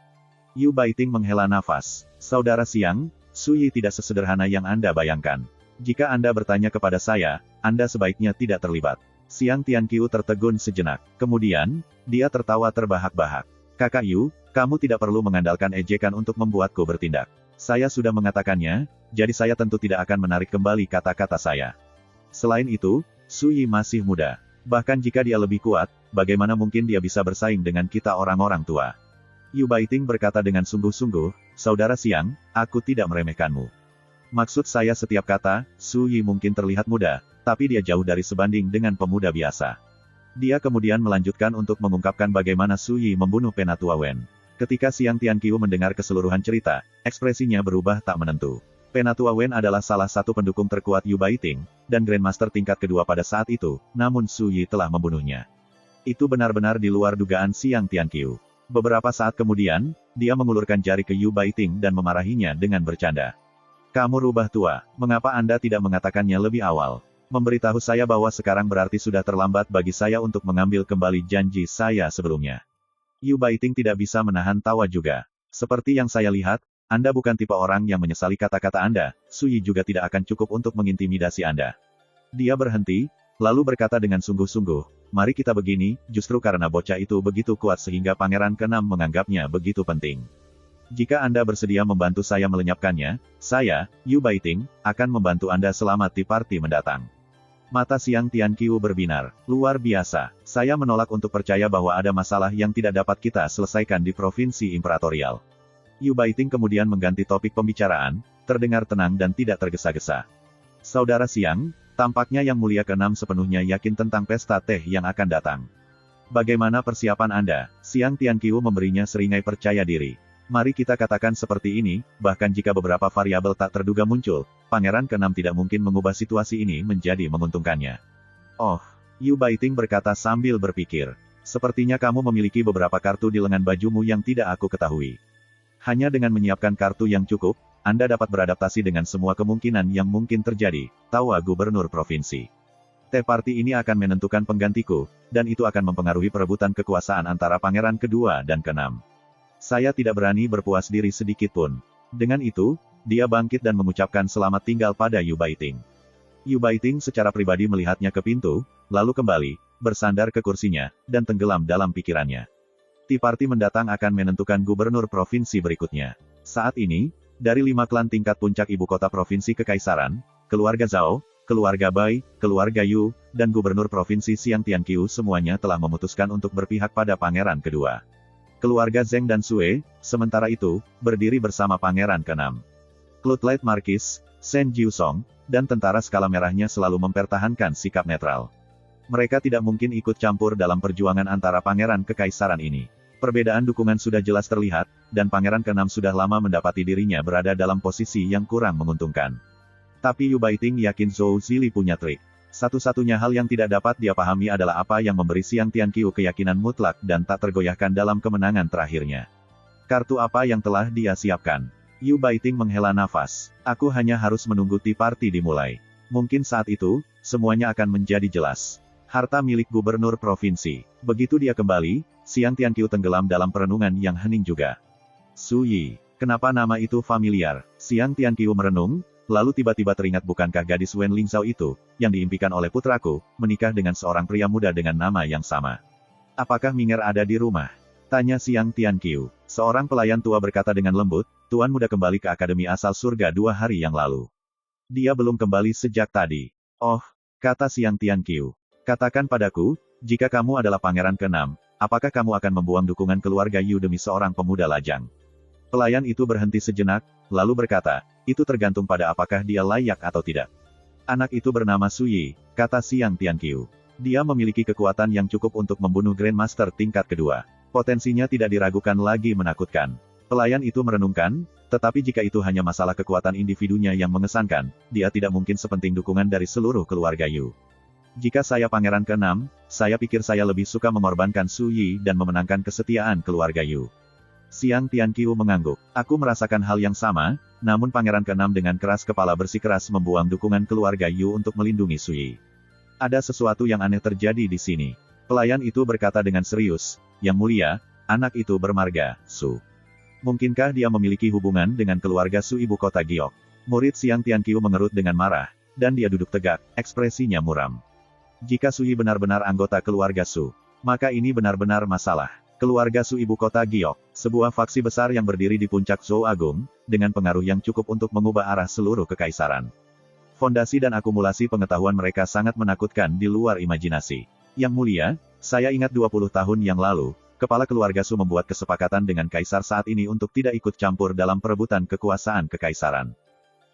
Yu Baiting menghela nafas. "Saudara Xiang, Su Yi tidak sesederhana yang Anda bayangkan. Jika Anda bertanya kepada saya, Anda sebaiknya tidak terlibat." Siang Tianqiu tertegun sejenak. Kemudian, dia tertawa terbahak-bahak. Kakak Yu, kamu tidak perlu mengandalkan ejekan untuk membuatku bertindak. Saya sudah mengatakannya, jadi saya tentu tidak akan menarik kembali kata-kata saya. Selain itu, Su Yi masih muda. Bahkan jika dia lebih kuat, bagaimana mungkin dia bisa bersaing dengan kita orang-orang tua? Yu Baiting berkata dengan sungguh-sungguh, Saudara Siang, aku tidak meremehkanmu. Maksud saya setiap kata, Su Yi mungkin terlihat muda, tapi dia jauh dari sebanding dengan pemuda biasa. Dia kemudian melanjutkan untuk mengungkapkan bagaimana Su Yi membunuh Penatua Wen. Ketika Siang Tianqiu mendengar keseluruhan cerita, ekspresinya berubah tak menentu. Penatua Wen adalah salah satu pendukung terkuat Yu Baiting, dan Grandmaster tingkat kedua pada saat itu, namun Su Yi telah membunuhnya. Itu benar-benar di luar dugaan Siang Tianqiu. Beberapa saat kemudian, dia mengulurkan jari ke Yu Baiting dan memarahinya dengan bercanda. Kamu rubah tua, mengapa Anda tidak mengatakannya lebih awal? Memberitahu saya bahwa sekarang berarti sudah terlambat bagi saya untuk mengambil kembali janji saya sebelumnya. Yu Baiting tidak bisa menahan tawa juga. Seperti yang saya lihat, Anda bukan tipe orang yang menyesali kata-kata Anda, Su Yi juga tidak akan cukup untuk mengintimidasi Anda. Dia berhenti, lalu berkata dengan sungguh-sungguh, mari kita begini, justru karena bocah itu begitu kuat sehingga Pangeran ke-6 menganggapnya begitu penting. Jika Anda bersedia membantu saya melenyapkannya, saya, Yu Baiting, akan membantu Anda selamat di party mendatang. Mata Siang Tianqiu berbinar. Luar biasa. Saya menolak untuk percaya bahwa ada masalah yang tidak dapat kita selesaikan di Provinsi Imperatorial. Yu Baiting kemudian mengganti topik pembicaraan, terdengar tenang dan tidak tergesa-gesa. Saudara Siang, tampaknya Yang Mulia ke-6 sepenuhnya yakin tentang pesta teh yang akan datang. Bagaimana persiapan Anda? Siang Tianqiu memberinya seringai percaya diri. Mari kita katakan seperti ini, bahkan jika beberapa variabel tak terduga muncul, Pangeran ke-6 tidak mungkin mengubah situasi ini menjadi menguntungkannya. Oh, Yu Baiting berkata sambil berpikir. Sepertinya kamu memiliki beberapa kartu di lengan bajumu yang tidak aku ketahui. Hanya dengan menyiapkan kartu yang cukup, Anda dapat beradaptasi dengan semua kemungkinan yang mungkin terjadi, tawa Gubernur Provinsi. Teh party ini akan menentukan penggantiku, dan itu akan mempengaruhi perebutan kekuasaan antara Pangeran kedua dan ke-6. Saya tidak berani berpuas diri sedikit pun. Dengan itu, dia bangkit dan mengucapkan selamat tinggal pada Yu Baiting. Yu Baiting secara pribadi melihatnya ke pintu, lalu kembali, bersandar ke kursinya, dan tenggelam dalam pikirannya. Tea Party mendatang akan menentukan gubernur provinsi berikutnya. Saat ini, dari 5 klan tingkat puncak ibu kota provinsi Kekaisaran, keluarga Zhao, keluarga Bai, keluarga Yu, dan gubernur provinsi Siang Tianqiu semuanya telah memutuskan untuk berpihak pada pangeran kedua. Keluarga Zheng dan Sue, sementara itu, berdiri bersama pangeran ke-6. Cloudlight Marquis, Shen Jiusong, dan tentara skala merahnya selalu mempertahankan sikap netral. Mereka tidak mungkin ikut campur dalam perjuangan antara pangeran kekaisaran ini. Perbedaan dukungan sudah jelas terlihat, dan pangeran ke-6 sudah lama mendapati dirinya berada dalam posisi yang kurang menguntungkan. Tapi Yu Baiting yakin Zhou Zili punya trik. Satu-satunya hal yang tidak dapat dia pahami adalah apa yang memberi Siang Tianqiu keyakinan mutlak dan tak tergoyahkan dalam kemenangan terakhirnya. Kartu apa yang telah dia siapkan? Yu Baiting menghela nafas. Aku hanya harus menunggu Tea Party dimulai. Mungkin saat itu, semuanya akan menjadi jelas. Harta milik gubernur provinsi. Begitu dia kembali, Siang Tianqiu tenggelam dalam perenungan yang hening juga. Su Yi. Kenapa nama itu familiar? Siang Tianqiu merenung, lalu tiba-tiba teringat bukankah gadis Wen Lingzhao itu, yang diimpikan oleh putraku, menikah dengan seorang pria muda dengan nama yang sama. Apakah Minger ada di rumah? Tanya Siang Tianqiu. Seorang pelayan tua berkata dengan lembut, Tuan muda kembali ke Akademi Asal Surga 2 hari yang lalu. Dia belum kembali sejak tadi. Oh, kata Siang Tianqiu. Katakan padaku, jika kamu adalah pangeran ke-6, apakah kamu akan membuang dukungan keluarga Yu demi seorang pemuda lajang? Pelayan itu berhenti sejenak, lalu berkata, itu tergantung pada apakah dia layak atau tidak. Anak itu bernama Su Yi, kata Siang Tianqiu. Dia memiliki kekuatan yang cukup untuk membunuh Grandmaster tingkat kedua. Potensinya tidak diragukan lagi menakutkan. Pelayan itu merenungkan, tetapi jika itu hanya masalah kekuatan individunya yang mengesankan, dia tidak mungkin sepenting dukungan dari seluruh keluarga Yu. Jika saya pangeran ke-6, saya pikir saya lebih suka mengorbankan Su Yi dan memenangkan kesetiaan keluarga Yu. Siang Tianqiu mengangguk. Aku merasakan hal yang sama, namun pangeran ke-6 dengan keras kepala bersikeras membuang dukungan keluarga Yu untuk melindungi Su Yi. Ada sesuatu yang aneh terjadi di sini. Pelayan itu berkata dengan serius, Yang Mulia, anak itu bermarga, Su. Mungkinkah dia memiliki hubungan dengan keluarga Su ibu kota Giok? Murid Siang Tianqiu mengerut dengan marah, dan dia duduk tegak, ekspresinya muram. Jika Sui benar-benar anggota keluarga Su, maka ini benar-benar masalah. Keluarga Su ibu kota Giok, sebuah faksi besar yang berdiri di puncak Zhou Agung, dengan pengaruh yang cukup untuk mengubah arah seluruh kekaisaran. Fondasi dan akumulasi pengetahuan mereka sangat menakutkan di luar imajinasi. Yang mulia, saya ingat 20 tahun yang lalu, kepala keluarga Su membuat kesepakatan dengan kaisar saat ini untuk tidak ikut campur dalam perebutan kekuasaan kekaisaran.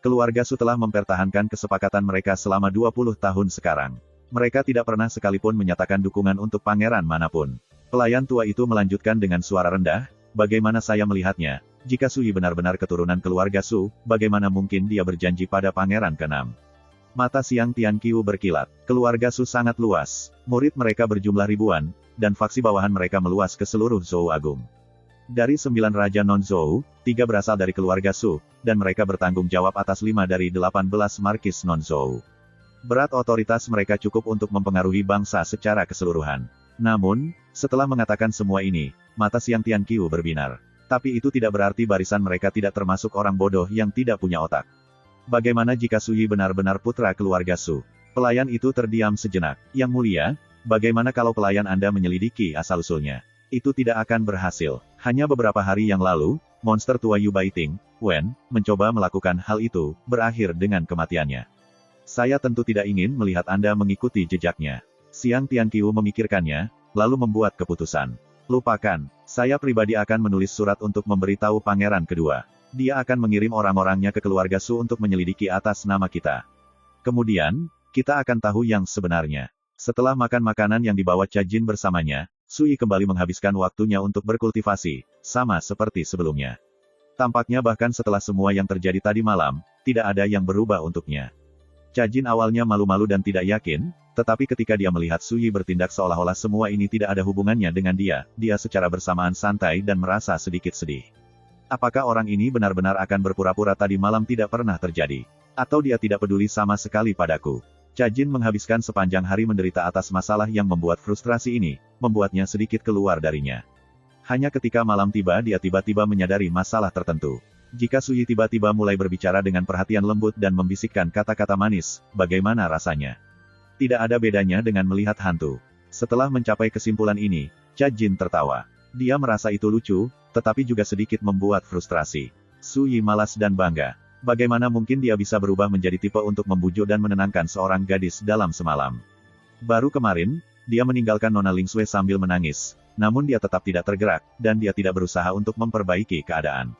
Keluarga Su telah mempertahankan kesepakatan mereka selama 20 tahun sekarang. Mereka tidak pernah sekalipun menyatakan dukungan untuk pangeran manapun. Pelayan tua itu melanjutkan dengan suara rendah, bagaimana saya melihatnya, jika Sui benar-benar keturunan keluarga Su, bagaimana mungkin dia berjanji pada pangeran ke-6? Mata Siang Tianqiu berkilat. Keluarga Su sangat luas, murid mereka berjumlah ribuan, dan faksi bawahan mereka meluas ke seluruh Zhou Agung. Dari 9 raja non-Zhou, 3 berasal dari keluarga Su, dan mereka bertanggung jawab atas 5 dari 18 markis non-Zhou. Berat otoritas mereka cukup untuk mempengaruhi bangsa secara keseluruhan. Namun, setelah mengatakan semua ini, mata Siang Tianqiu berbinar. Tapi itu tidak berarti barisan mereka tidak termasuk orang bodoh yang tidak punya otak. Bagaimana jika Sui benar-benar putra keluarga Su? Pelayan itu terdiam sejenak. Yang mulia, bagaimana kalau pelayan Anda menyelidiki asal-usulnya? Itu tidak akan berhasil. Hanya beberapa hari yang lalu, monster tua Yu Baiting, Wen, mencoba melakukan hal itu, berakhir dengan kematiannya. Saya tentu tidak ingin melihat Anda mengikuti jejaknya. Siang Tianqiu memikirkannya, lalu membuat keputusan. Lupakan, saya pribadi akan menulis surat untuk memberitahu pangeran kedua. Dia akan mengirim orang-orangnya ke keluarga Su untuk menyelidiki atas nama kita. Kemudian, kita akan tahu yang sebenarnya. Setelah makan makanan yang dibawa Cha Jin bersamanya, Sui kembali menghabiskan waktunya untuk berkultivasi, sama seperti sebelumnya. Tampaknya bahkan setelah semua yang terjadi tadi malam, tidak ada yang berubah untuknya. Cha Jin awalnya malu-malu dan tidak yakin, tetapi ketika dia melihat Sui bertindak seolah-olah semua ini tidak ada hubungannya dengan dia secara bersamaan santai dan merasa sedikit sedih. Apakah orang ini benar-benar akan berpura-pura tadi malam tidak pernah terjadi? Atau dia tidak peduli sama sekali padaku? Cha Jin menghabiskan sepanjang hari menderita atas masalah yang membuat frustrasi ini, membuatnya sedikit keluar darinya. Hanya ketika malam tiba dia tiba-tiba menyadari masalah tertentu. Jika Sui tiba-tiba mulai berbicara dengan perhatian lembut dan membisikkan kata-kata manis, bagaimana rasanya? Tidak ada bedanya dengan melihat hantu. Setelah mencapai kesimpulan ini, Cha Jin tertawa. Dia merasa itu lucu, tetapi juga sedikit membuat frustrasi. Sui malas dan bangga. Bagaimana mungkin dia bisa berubah menjadi tipe untuk membujuk dan menenangkan seorang gadis dalam semalam? Baru kemarin, dia meninggalkan Nona Lingsue sambil menangis. Namun dia tetap tidak tergerak, dan dia tidak berusaha untuk memperbaiki keadaan.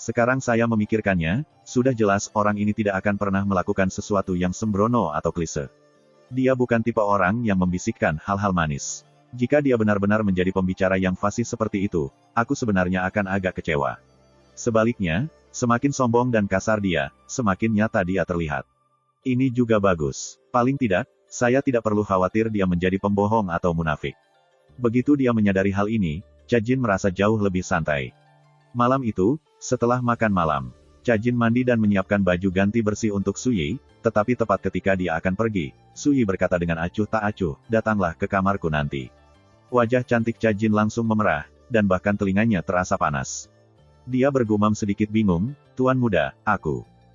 Sekarang saya memikirkannya, sudah jelas orang ini tidak akan pernah melakukan sesuatu yang sembrono atau klise. Dia bukan tipe orang yang membisikkan hal-hal manis. Jika dia benar-benar menjadi pembicara yang fasih seperti itu, aku sebenarnya akan agak kecewa. Sebaliknya, semakin sombong dan kasar dia, semakin nyata dia terlihat. Ini juga bagus. Paling tidak, saya tidak perlu khawatir dia menjadi pembohong atau munafik. Begitu dia menyadari hal ini, Cha Jin merasa jauh lebih santai. Malam itu, setelah makan malam, Cha Jin mandi dan menyiapkan baju ganti bersih untuk Sui, tetapi tepat ketika dia akan pergi, Sui berkata dengan acuh tak acuh, datanglah ke kamarku nanti. Wajah cantik Cha Jin langsung memerah, dan bahkan telinganya terasa panas. Dia bergumam sedikit bingung, Tuan muda,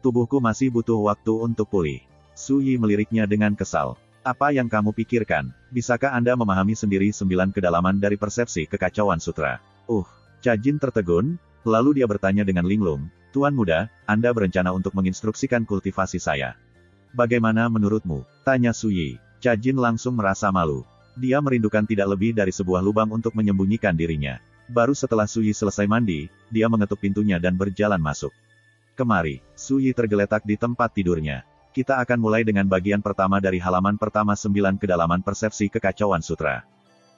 tubuhku masih butuh waktu untuk pulih. Sui meliriknya dengan kesal. Apa yang kamu pikirkan? Bisakah Anda memahami sendiri 9 kedalaman dari persepsi kekacauan sutra? Cha Jin tertegun, lalu dia bertanya dengan linglung, Tuan muda, Anda berencana untuk menginstruksikan kultivasi saya. Bagaimana menurutmu? Tanya Sui. Cha Jin langsung merasa malu. Dia merindukan tidak lebih dari sebuah lubang untuk menyembunyikan dirinya. Baru setelah Sui selesai mandi, dia mengetuk pintunya dan berjalan masuk. Kemari. Sui tergeletak di tempat tidurnya. Kita akan mulai dengan bagian pertama dari halaman pertama 9 kedalaman persepsi kekacauan sutra.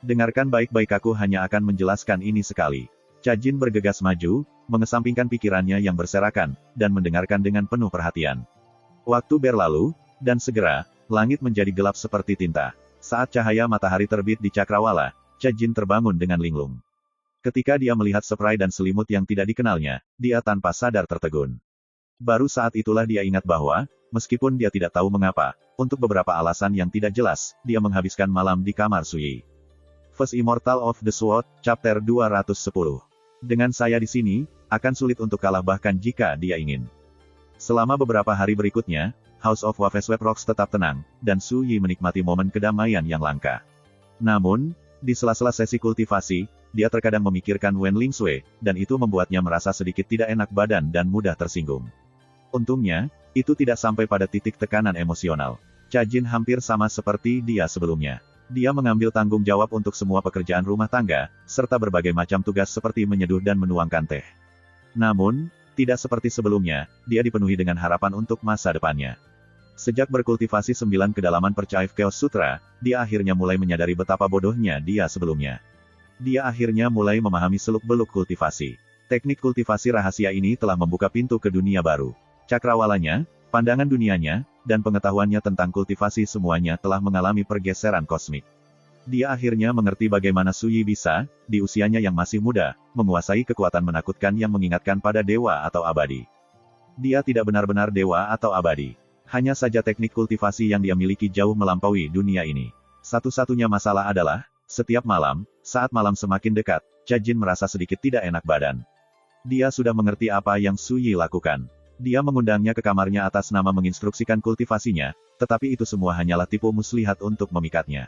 Dengarkan baik-baik, aku hanya akan menjelaskan ini sekali. Cha Jin bergegas maju, mengesampingkan pikirannya yang berserakan, dan mendengarkan dengan penuh perhatian. Waktu berlalu, dan segera, langit menjadi gelap seperti tinta. Saat cahaya matahari terbit di cakrawala, Cha Jin terbangun dengan linglung. Ketika dia melihat spray dan selimut yang tidak dikenalnya, dia tanpa sadar tertegun. Baru saat itulah dia ingat bahwa, meskipun dia tidak tahu mengapa, untuk beberapa alasan yang tidak jelas, dia menghabiskan malam di kamar Sui. First Immortal of the Sword, Chapter 210. Dengan saya di sini, akan sulit untuk kalah bahkan jika dia ingin. Selama beberapa hari berikutnya, House of Waveswap Rocks tetap tenang, dan Su Yi menikmati momen kedamaian yang langka. Namun, di sela-sela sesi kultivasi, dia terkadang memikirkan Wen Lingsui, dan itu membuatnya merasa sedikit tidak enak badan dan mudah tersinggung. Untungnya, itu tidak sampai pada titik tekanan emosional. Cha Jin hampir sama seperti dia sebelumnya. Dia mengambil tanggung jawab untuk semua pekerjaan rumah tangga, serta berbagai macam tugas seperti menyeduh dan menuangkan teh. Namun, tidak seperti sebelumnya, dia dipenuhi dengan harapan untuk masa depannya. Sejak berkultivasi 9 kedalaman Perchive Chaos Sutra, dia akhirnya mulai menyadari betapa bodohnya dia sebelumnya. Dia akhirnya mulai memahami seluk-beluk kultivasi. Teknik kultivasi rahasia ini telah membuka pintu ke dunia baru. Cakrawalanya, pandangan dunianya, dan pengetahuannya tentang kultivasi semuanya telah mengalami pergeseran kosmik. Dia akhirnya mengerti bagaimana Su Yi bisa, di usianya yang masih muda, menguasai kekuatan menakutkan yang mengingatkan pada dewa atau abadi. Dia tidak benar-benar dewa atau abadi. Hanya saja teknik kultivasi yang dia miliki jauh melampaui dunia ini. Satu-satunya masalah adalah, setiap malam, saat malam semakin dekat, Cha Jin merasa sedikit tidak enak badan. Dia sudah mengerti apa yang Su Yi lakukan. Dia mengundangnya ke kamarnya atas nama menginstruksikan kultivasinya, tetapi itu semua hanyalah tipu muslihat untuk memikatnya.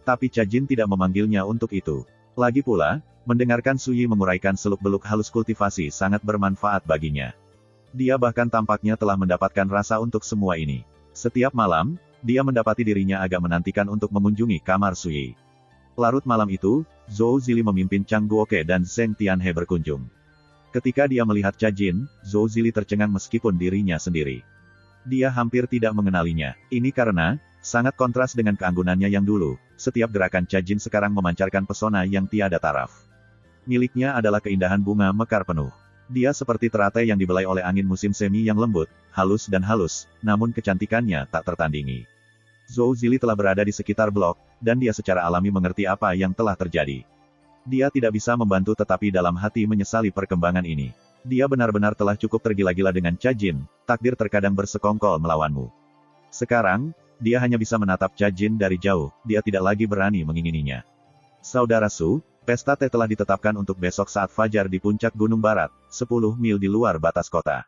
Tapi Cha Jin tidak memanggilnya untuk itu. Lagi pula, mendengarkan Su Yi menguraikan seluk-beluk halus kultivasi sangat bermanfaat baginya. Dia bahkan tampaknya telah mendapatkan rasa untuk semua ini. Setiap malam, dia mendapati dirinya agak menantikan untuk mengunjungi kamar Su Yi. Larut malam itu, Zhou Zili memimpin Chang Guoke dan Zheng Tianhe berkunjung. Ketika dia melihat Cha Jin, Zhou Zili tercengang meskipun dirinya sendiri. Dia hampir tidak mengenalinya. Ini karena, sangat kontras dengan keanggunannya yang dulu, setiap gerakan Cha Jin sekarang memancarkan pesona yang tiada taraf. Miliknya adalah keindahan bunga mekar penuh. Dia seperti teratai yang dibelai oleh angin musim semi yang lembut, halus, namun kecantikannya tak tertandingi. Zhou Zili telah berada di sekitar blok, dan dia secara alami mengerti apa yang telah terjadi. Dia tidak bisa membantu tetapi dalam hati menyesali perkembangan ini. Dia benar-benar telah cukup tergila-gila dengan Cha Jin, takdir terkadang bersekongkol melawanmu. Sekarang, dia hanya bisa menatap Cha Jin dari jauh, dia tidak lagi berani mengingininya. Saudara Su, pesta teh telah ditetapkan untuk besok saat fajar di puncak Gunung Barat, 10 mil di luar batas kota.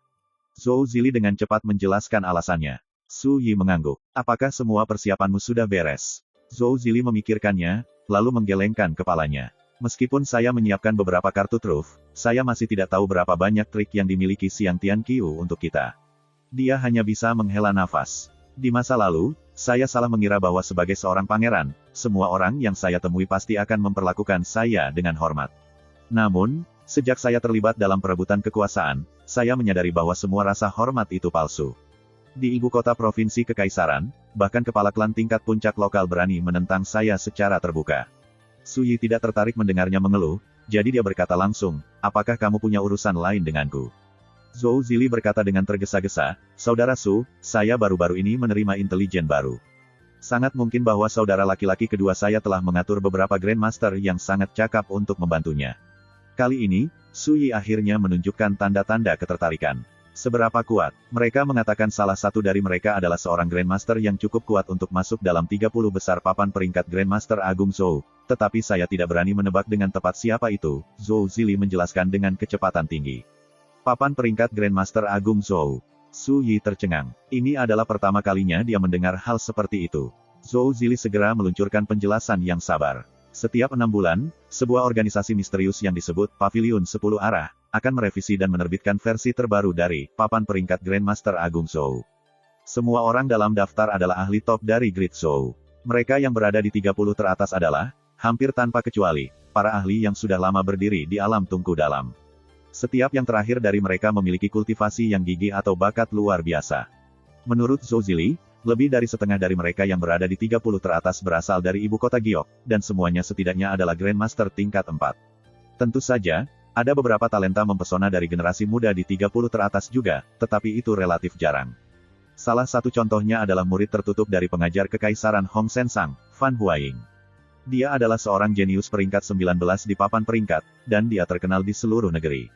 Zhou Zili dengan cepat menjelaskan alasannya. Su Yi mengangguk. Apakah semua persiapanmu sudah beres? Zhou Zili memikirkannya, lalu menggelengkan kepalanya. Meskipun saya menyiapkan beberapa kartu truf, saya masih tidak tahu berapa banyak trik yang dimiliki Xiang Tianqiu untuk kita. Dia hanya bisa menghela nafas. Di masa lalu, saya salah mengira bahwa sebagai seorang pangeran, semua orang yang saya temui pasti akan memperlakukan saya dengan hormat. Namun, sejak saya terlibat dalam perebutan kekuasaan, saya menyadari bahwa semua rasa hormat itu palsu. Di ibu kota provinsi Kekaisaran, bahkan kepala klan tingkat puncak lokal berani menentang saya secara terbuka. Su Yi tidak tertarik mendengarnya mengeluh, jadi dia berkata langsung, apakah kamu punya urusan lain denganku? Zhou Zili berkata dengan tergesa-gesa, Saudara Su, saya baru-baru ini menerima intelijen baru. Sangat mungkin bahwa saudara laki-laki kedua saya telah mengatur beberapa Grandmaster yang sangat cakap untuk membantunya. Kali ini, Su Yi akhirnya menunjukkan tanda-tanda ketertarikan. Seberapa kuat? Mereka mengatakan salah satu dari mereka adalah seorang Grandmaster yang cukup kuat untuk masuk dalam 30 besar papan peringkat Grandmaster Agung Zhou. Tetapi saya tidak berani menebak dengan tepat siapa itu, Zhou Zili menjelaskan dengan kecepatan tinggi. Papan peringkat Grandmaster Agung Zhou. Su Yi tercengang. Ini adalah pertama kalinya dia mendengar hal seperti itu. Zhou Zili segera meluncurkan penjelasan yang sabar. Setiap 6 bulan, sebuah organisasi misterius yang disebut Pavilion 10 Arah, akan merevisi dan menerbitkan versi terbaru dari Papan Peringkat Grandmaster Agung Zhou. Semua orang dalam daftar adalah ahli top dari Great Zhou. Mereka yang berada di 30 teratas adalah, hampir tanpa kecuali, para ahli yang sudah lama berdiri di alam tungku dalam. Setiap yang terakhir dari mereka memiliki kultivasi yang gigih atau bakat luar biasa. Menurut Zhou Zili, lebih dari setengah dari mereka yang berada di 30 teratas berasal dari ibu kota Giok, dan semuanya setidaknya adalah Grandmaster tingkat 4. Tentu saja, ada beberapa talenta mempesona dari generasi muda di 30 teratas juga, tetapi itu relatif jarang. Salah satu contohnya adalah murid tertutup dari pengajar kekaisaran Hong Sensang, Fan Huaying. Dia adalah seorang jenius peringkat 19 di papan peringkat, dan dia terkenal di seluruh negeri.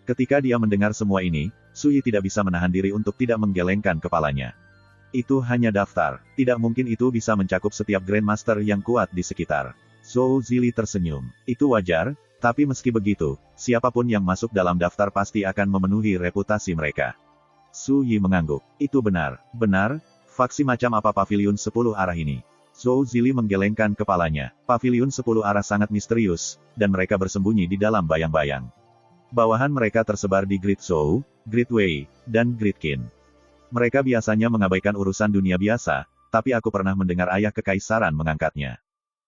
Ketika dia mendengar semua ini, Su Yi tidak bisa menahan diri untuk tidak menggelengkan kepalanya. Itu hanya daftar, tidak mungkin itu bisa mencakup setiap Grandmaster yang kuat di sekitar. Zhou Zili tersenyum. Itu wajar, tapi meski begitu, siapapun yang masuk dalam daftar pasti akan memenuhi reputasi mereka. Su Yi mengangguk. Itu benar. Benar? Faksi macam apa pavilion 10 arah ini? Zhou Zili menggelengkan kepalanya. Pavilion 10 arah sangat misterius, dan mereka bersembunyi di dalam bayang-bayang. Bawahan mereka tersebar di Great Zhou, Great Wei, dan Great Qin. Mereka biasanya mengabaikan urusan dunia biasa, tapi aku pernah mendengar ayah kekaisaran mengangkatnya.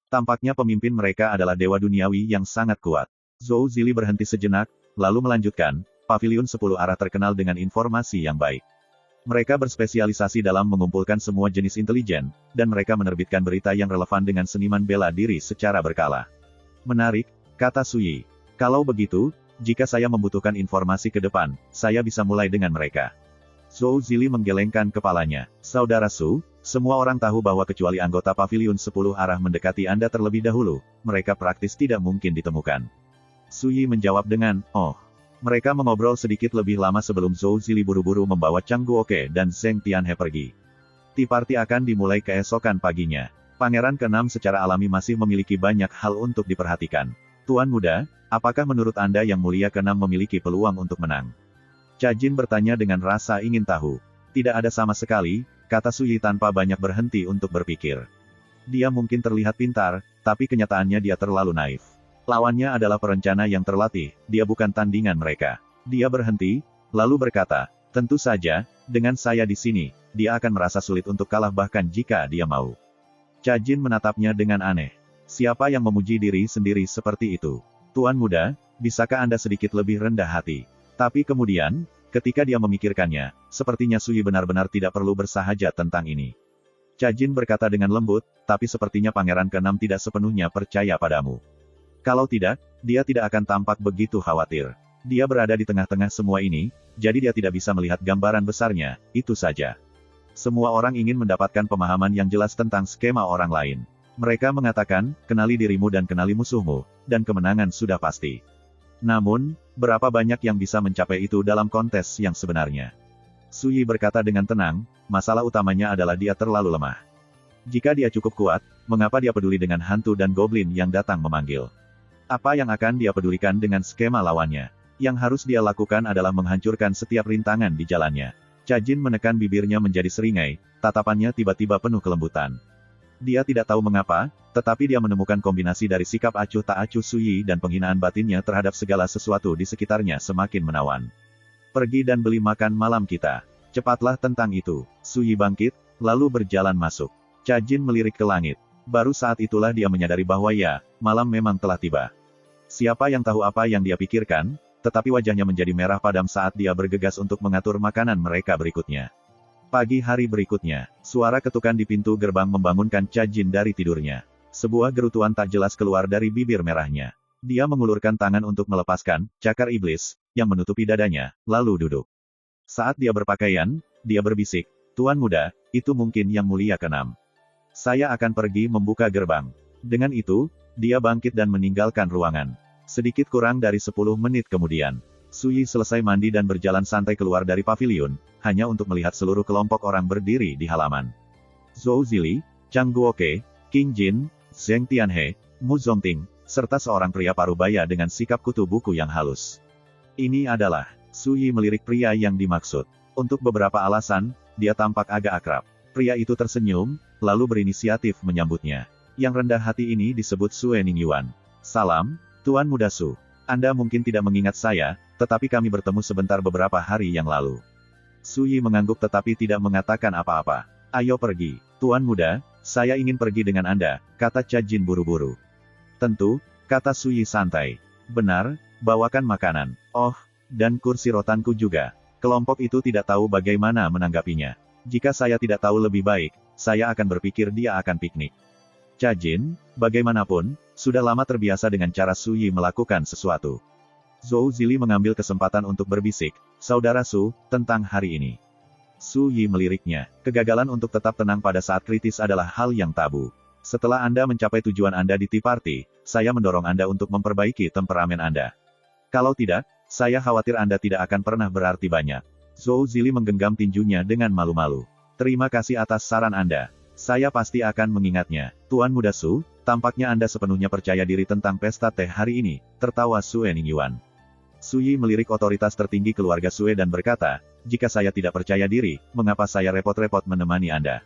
Tampaknya pemimpin mereka adalah dewa duniawi yang sangat kuat. Zhou Zili berhenti sejenak, lalu melanjutkan, pavilion 10 arah terkenal dengan informasi yang baik. Mereka berspesialisasi dalam mengumpulkan semua jenis intelijen, dan mereka menerbitkan berita yang relevan dengan seniman bela diri secara berkala. Menarik, kata Su Yi. Kalau begitu, jika saya membutuhkan informasi ke depan, saya bisa mulai dengan mereka. Zhou Zili menggelengkan kepalanya. Saudara Su, semua orang tahu bahwa kecuali anggota pavilion 10 arah mendekati Anda terlebih dahulu, mereka praktis tidak mungkin ditemukan. Su Yi menjawab dengan, oh. Mereka mengobrol sedikit lebih lama sebelum Zhou Zili buru-buru membawa Chang Guoke dan Zheng Tianhe pergi. Tea Party akan dimulai keesokan paginya. Pangeran ke-6 secara alami masih memiliki banyak hal untuk diperhatikan. Tuan Muda, apakah menurut Anda yang mulia ke-6 memiliki peluang untuk menang? Cha Jin bertanya dengan rasa ingin tahu. Tidak ada sama sekali, kata Su Yi tanpa banyak berhenti untuk berpikir. Dia mungkin terlihat pintar, tapi kenyataannya dia terlalu naif. Lawannya adalah perencana yang terlatih, dia bukan tandingan mereka. Dia berhenti, lalu berkata, tentu saja, dengan saya di sini, dia akan merasa sulit untuk kalah bahkan jika dia mau. Cha Jin menatapnya dengan aneh. Siapa yang memuji diri sendiri seperti itu? Tuan Muda, bisakah Anda sedikit lebih rendah hati? Tapi kemudian, ketika dia memikirkannya, sepertinya Su Yi benar-benar tidak perlu bersahaja tentang ini. Cha Jin berkata dengan lembut, tapi sepertinya Pangeran ke-6 tidak sepenuhnya percaya padamu. Kalau tidak, dia tidak akan tampak begitu khawatir. Dia berada di tengah-tengah semua ini, jadi dia tidak bisa melihat gambaran besarnya, itu saja. Semua orang ingin mendapatkan pemahaman yang jelas tentang skema orang lain. Mereka mengatakan, kenali dirimu dan kenali musuhmu, dan kemenangan sudah pasti. Namun, berapa banyak yang bisa mencapai itu dalam kontes yang sebenarnya? Su Yi berkata dengan tenang, masalah utamanya adalah dia terlalu lemah. Jika dia cukup kuat, mengapa dia peduli dengan hantu dan goblin yang datang memanggil? Apa yang akan dia pedulikan dengan skema lawannya? Yang harus dia lakukan adalah menghancurkan setiap rintangan di jalannya. Cha Jin menekan bibirnya menjadi seringai, tatapannya tiba-tiba penuh kelembutan. Dia tidak tahu mengapa, tetapi dia menemukan kombinasi dari sikap acuh tak acuh Su Yi dan penghinaan batinnya terhadap segala sesuatu di sekitarnya semakin menawan. Pergi dan beli makan malam kita. Cepatlah tentang itu. Su Yi bangkit, lalu berjalan masuk. Cha Jin melirik ke langit. Baru saat itulah dia menyadari bahwa ya, malam memang telah tiba. Siapa yang tahu apa yang dia pikirkan, tetapi wajahnya menjadi merah padam saat dia bergegas untuk mengatur makanan mereka berikutnya. Pagi hari berikutnya, suara ketukan di pintu gerbang membangunkan Cha Jin dari tidurnya. Sebuah gerutuan tak jelas keluar dari bibir merahnya. Dia mengulurkan tangan untuk melepaskan cakar iblis yang menutupi dadanya, lalu duduk. Saat dia berpakaian, dia berbisik, Tuan Muda, itu mungkin yang mulia ke-6. Saya akan pergi membuka gerbang. Dengan itu, dia bangkit dan meninggalkan ruangan. Sedikit kurang dari 10 menit kemudian, Su Yi selesai mandi dan berjalan santai keluar dari pavilion, hanya untuk melihat seluruh kelompok orang berdiri di halaman. Zhou Zili, Chang Guoke, Qing Jin, Zheng Tianhe, Mu Zongting, serta seorang pria parubaya dengan sikap kutu buku yang halus. Ini adalah, Su Yi melirik pria yang dimaksud. Untuk beberapa alasan, dia tampak agak akrab. Pria itu tersenyum, lalu berinisiatif menyambutnya. Yang rendah hati ini disebut Sue Ningyuan. Salam, Tuan Muda Su. Anda mungkin tidak mengingat saya, tetapi kami bertemu sebentar beberapa hari yang lalu. Su Yi mengangguk tetapi tidak mengatakan apa-apa. Ayo pergi. Tuan Muda, saya ingin pergi dengan Anda, kata Cha Jin buru-buru. Tentu, kata Su Yi santai. Benar, bawakan makanan. Oh, dan kursi rotanku juga. Kelompok itu tidak tahu bagaimana menanggapinya. Jika saya tidak tahu lebih baik, saya akan berpikir dia akan piknik. Cha Jin, bagaimanapun, sudah lama terbiasa dengan cara Su Yi melakukan sesuatu. Zhou Zili mengambil kesempatan untuk berbisik, Saudara Su, tentang hari ini. Su Yi meliriknya, kegagalan untuk tetap tenang pada saat kritis adalah hal yang tabu. Setelah Anda mencapai tujuan Anda di Tea Party, saya mendorong Anda untuk memperbaiki temperamen Anda. Kalau tidak, saya khawatir Anda tidak akan pernah berarti banyak. Zhou Zili menggenggam tinjunya dengan malu-malu. Terima kasih atas saran Anda. Saya pasti akan mengingatnya. Tuan Muda Su, tampaknya Anda sepenuhnya percaya diri tentang pesta teh hari ini, tertawa Sue Ningyuan. Su Yi melirik otoritas tertinggi keluarga Sue dan berkata, jika saya tidak percaya diri, mengapa saya repot-repot menemani Anda?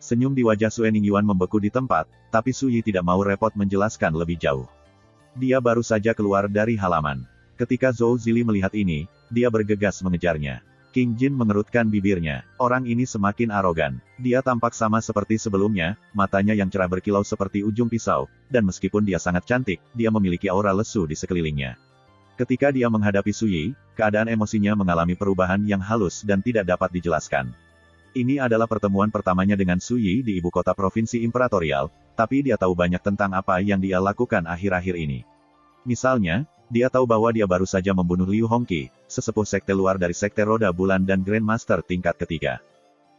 Senyum di wajah Sue Ningyuan membeku di tempat, tapi Su Yi tidak mau repot menjelaskan lebih jauh. Dia baru saja keluar dari halaman. Ketika Zhou Zili melihat ini, dia bergegas mengejarnya. King Jin mengerutkan bibirnya. Orang ini semakin arogan. Dia tampak sama seperti sebelumnya, matanya yang cerah berkilau seperti ujung pisau, dan meskipun dia sangat cantik, dia memiliki aura lesu di sekelilingnya. Ketika dia menghadapi Su Yi, keadaan emosinya mengalami perubahan yang halus dan tidak dapat dijelaskan. Ini adalah pertemuan pertamanya dengan Su Yi di ibu kota provinsi imperatorial, tapi dia tahu banyak tentang apa yang dia lakukan akhir-akhir ini. Misalnya, dia tahu bahwa dia baru saja membunuh Liu Hongqi, sesepuh sekte luar dari sekte Roda Bulan dan Grandmaster tingkat ketiga.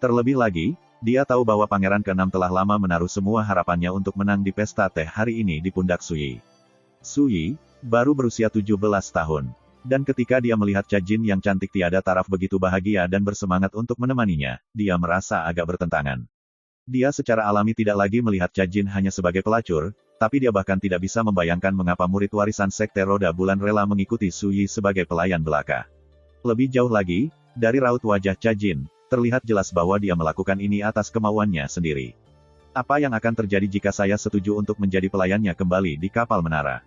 Terlebih lagi, dia tahu bahwa Pangeran ke-6 telah lama menaruh semua harapannya untuk menang di pesta teh hari ini di pundak Su Yi. Su Yi, baru berusia 17 tahun. Dan ketika dia melihat Cha Jin yang cantik tiada taraf begitu bahagia dan bersemangat untuk menemaninya, dia merasa agak bertentangan. Dia secara alami tidak lagi melihat Cha Jin hanya sebagai pelacur, tapi dia bahkan tidak bisa membayangkan mengapa murid warisan sekte Roda Bulan rela mengikuti Su Yi sebagai pelayan belaka. Lebih jauh lagi, dari raut wajah Cha Jin, terlihat jelas bahwa dia melakukan ini atas kemauannya sendiri. Apa yang akan terjadi jika saya setuju untuk menjadi pelayannya kembali di kapal menara?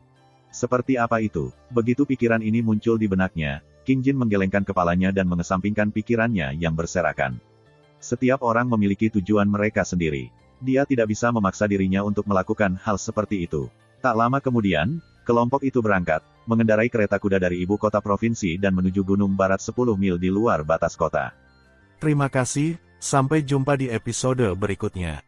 Seperti apa itu? Begitu pikiran ini muncul di benaknya, King Jin menggelengkan kepalanya dan mengesampingkan pikirannya yang berserakan. Setiap orang memiliki tujuan mereka sendiri. Dia tidak bisa memaksa dirinya untuk melakukan hal seperti itu. Tak lama kemudian, kelompok itu berangkat, mengendarai kereta kuda dari ibu kota provinsi dan menuju gunung barat 10 mil di luar batas kota. Terima kasih, sampai jumpa di episode berikutnya.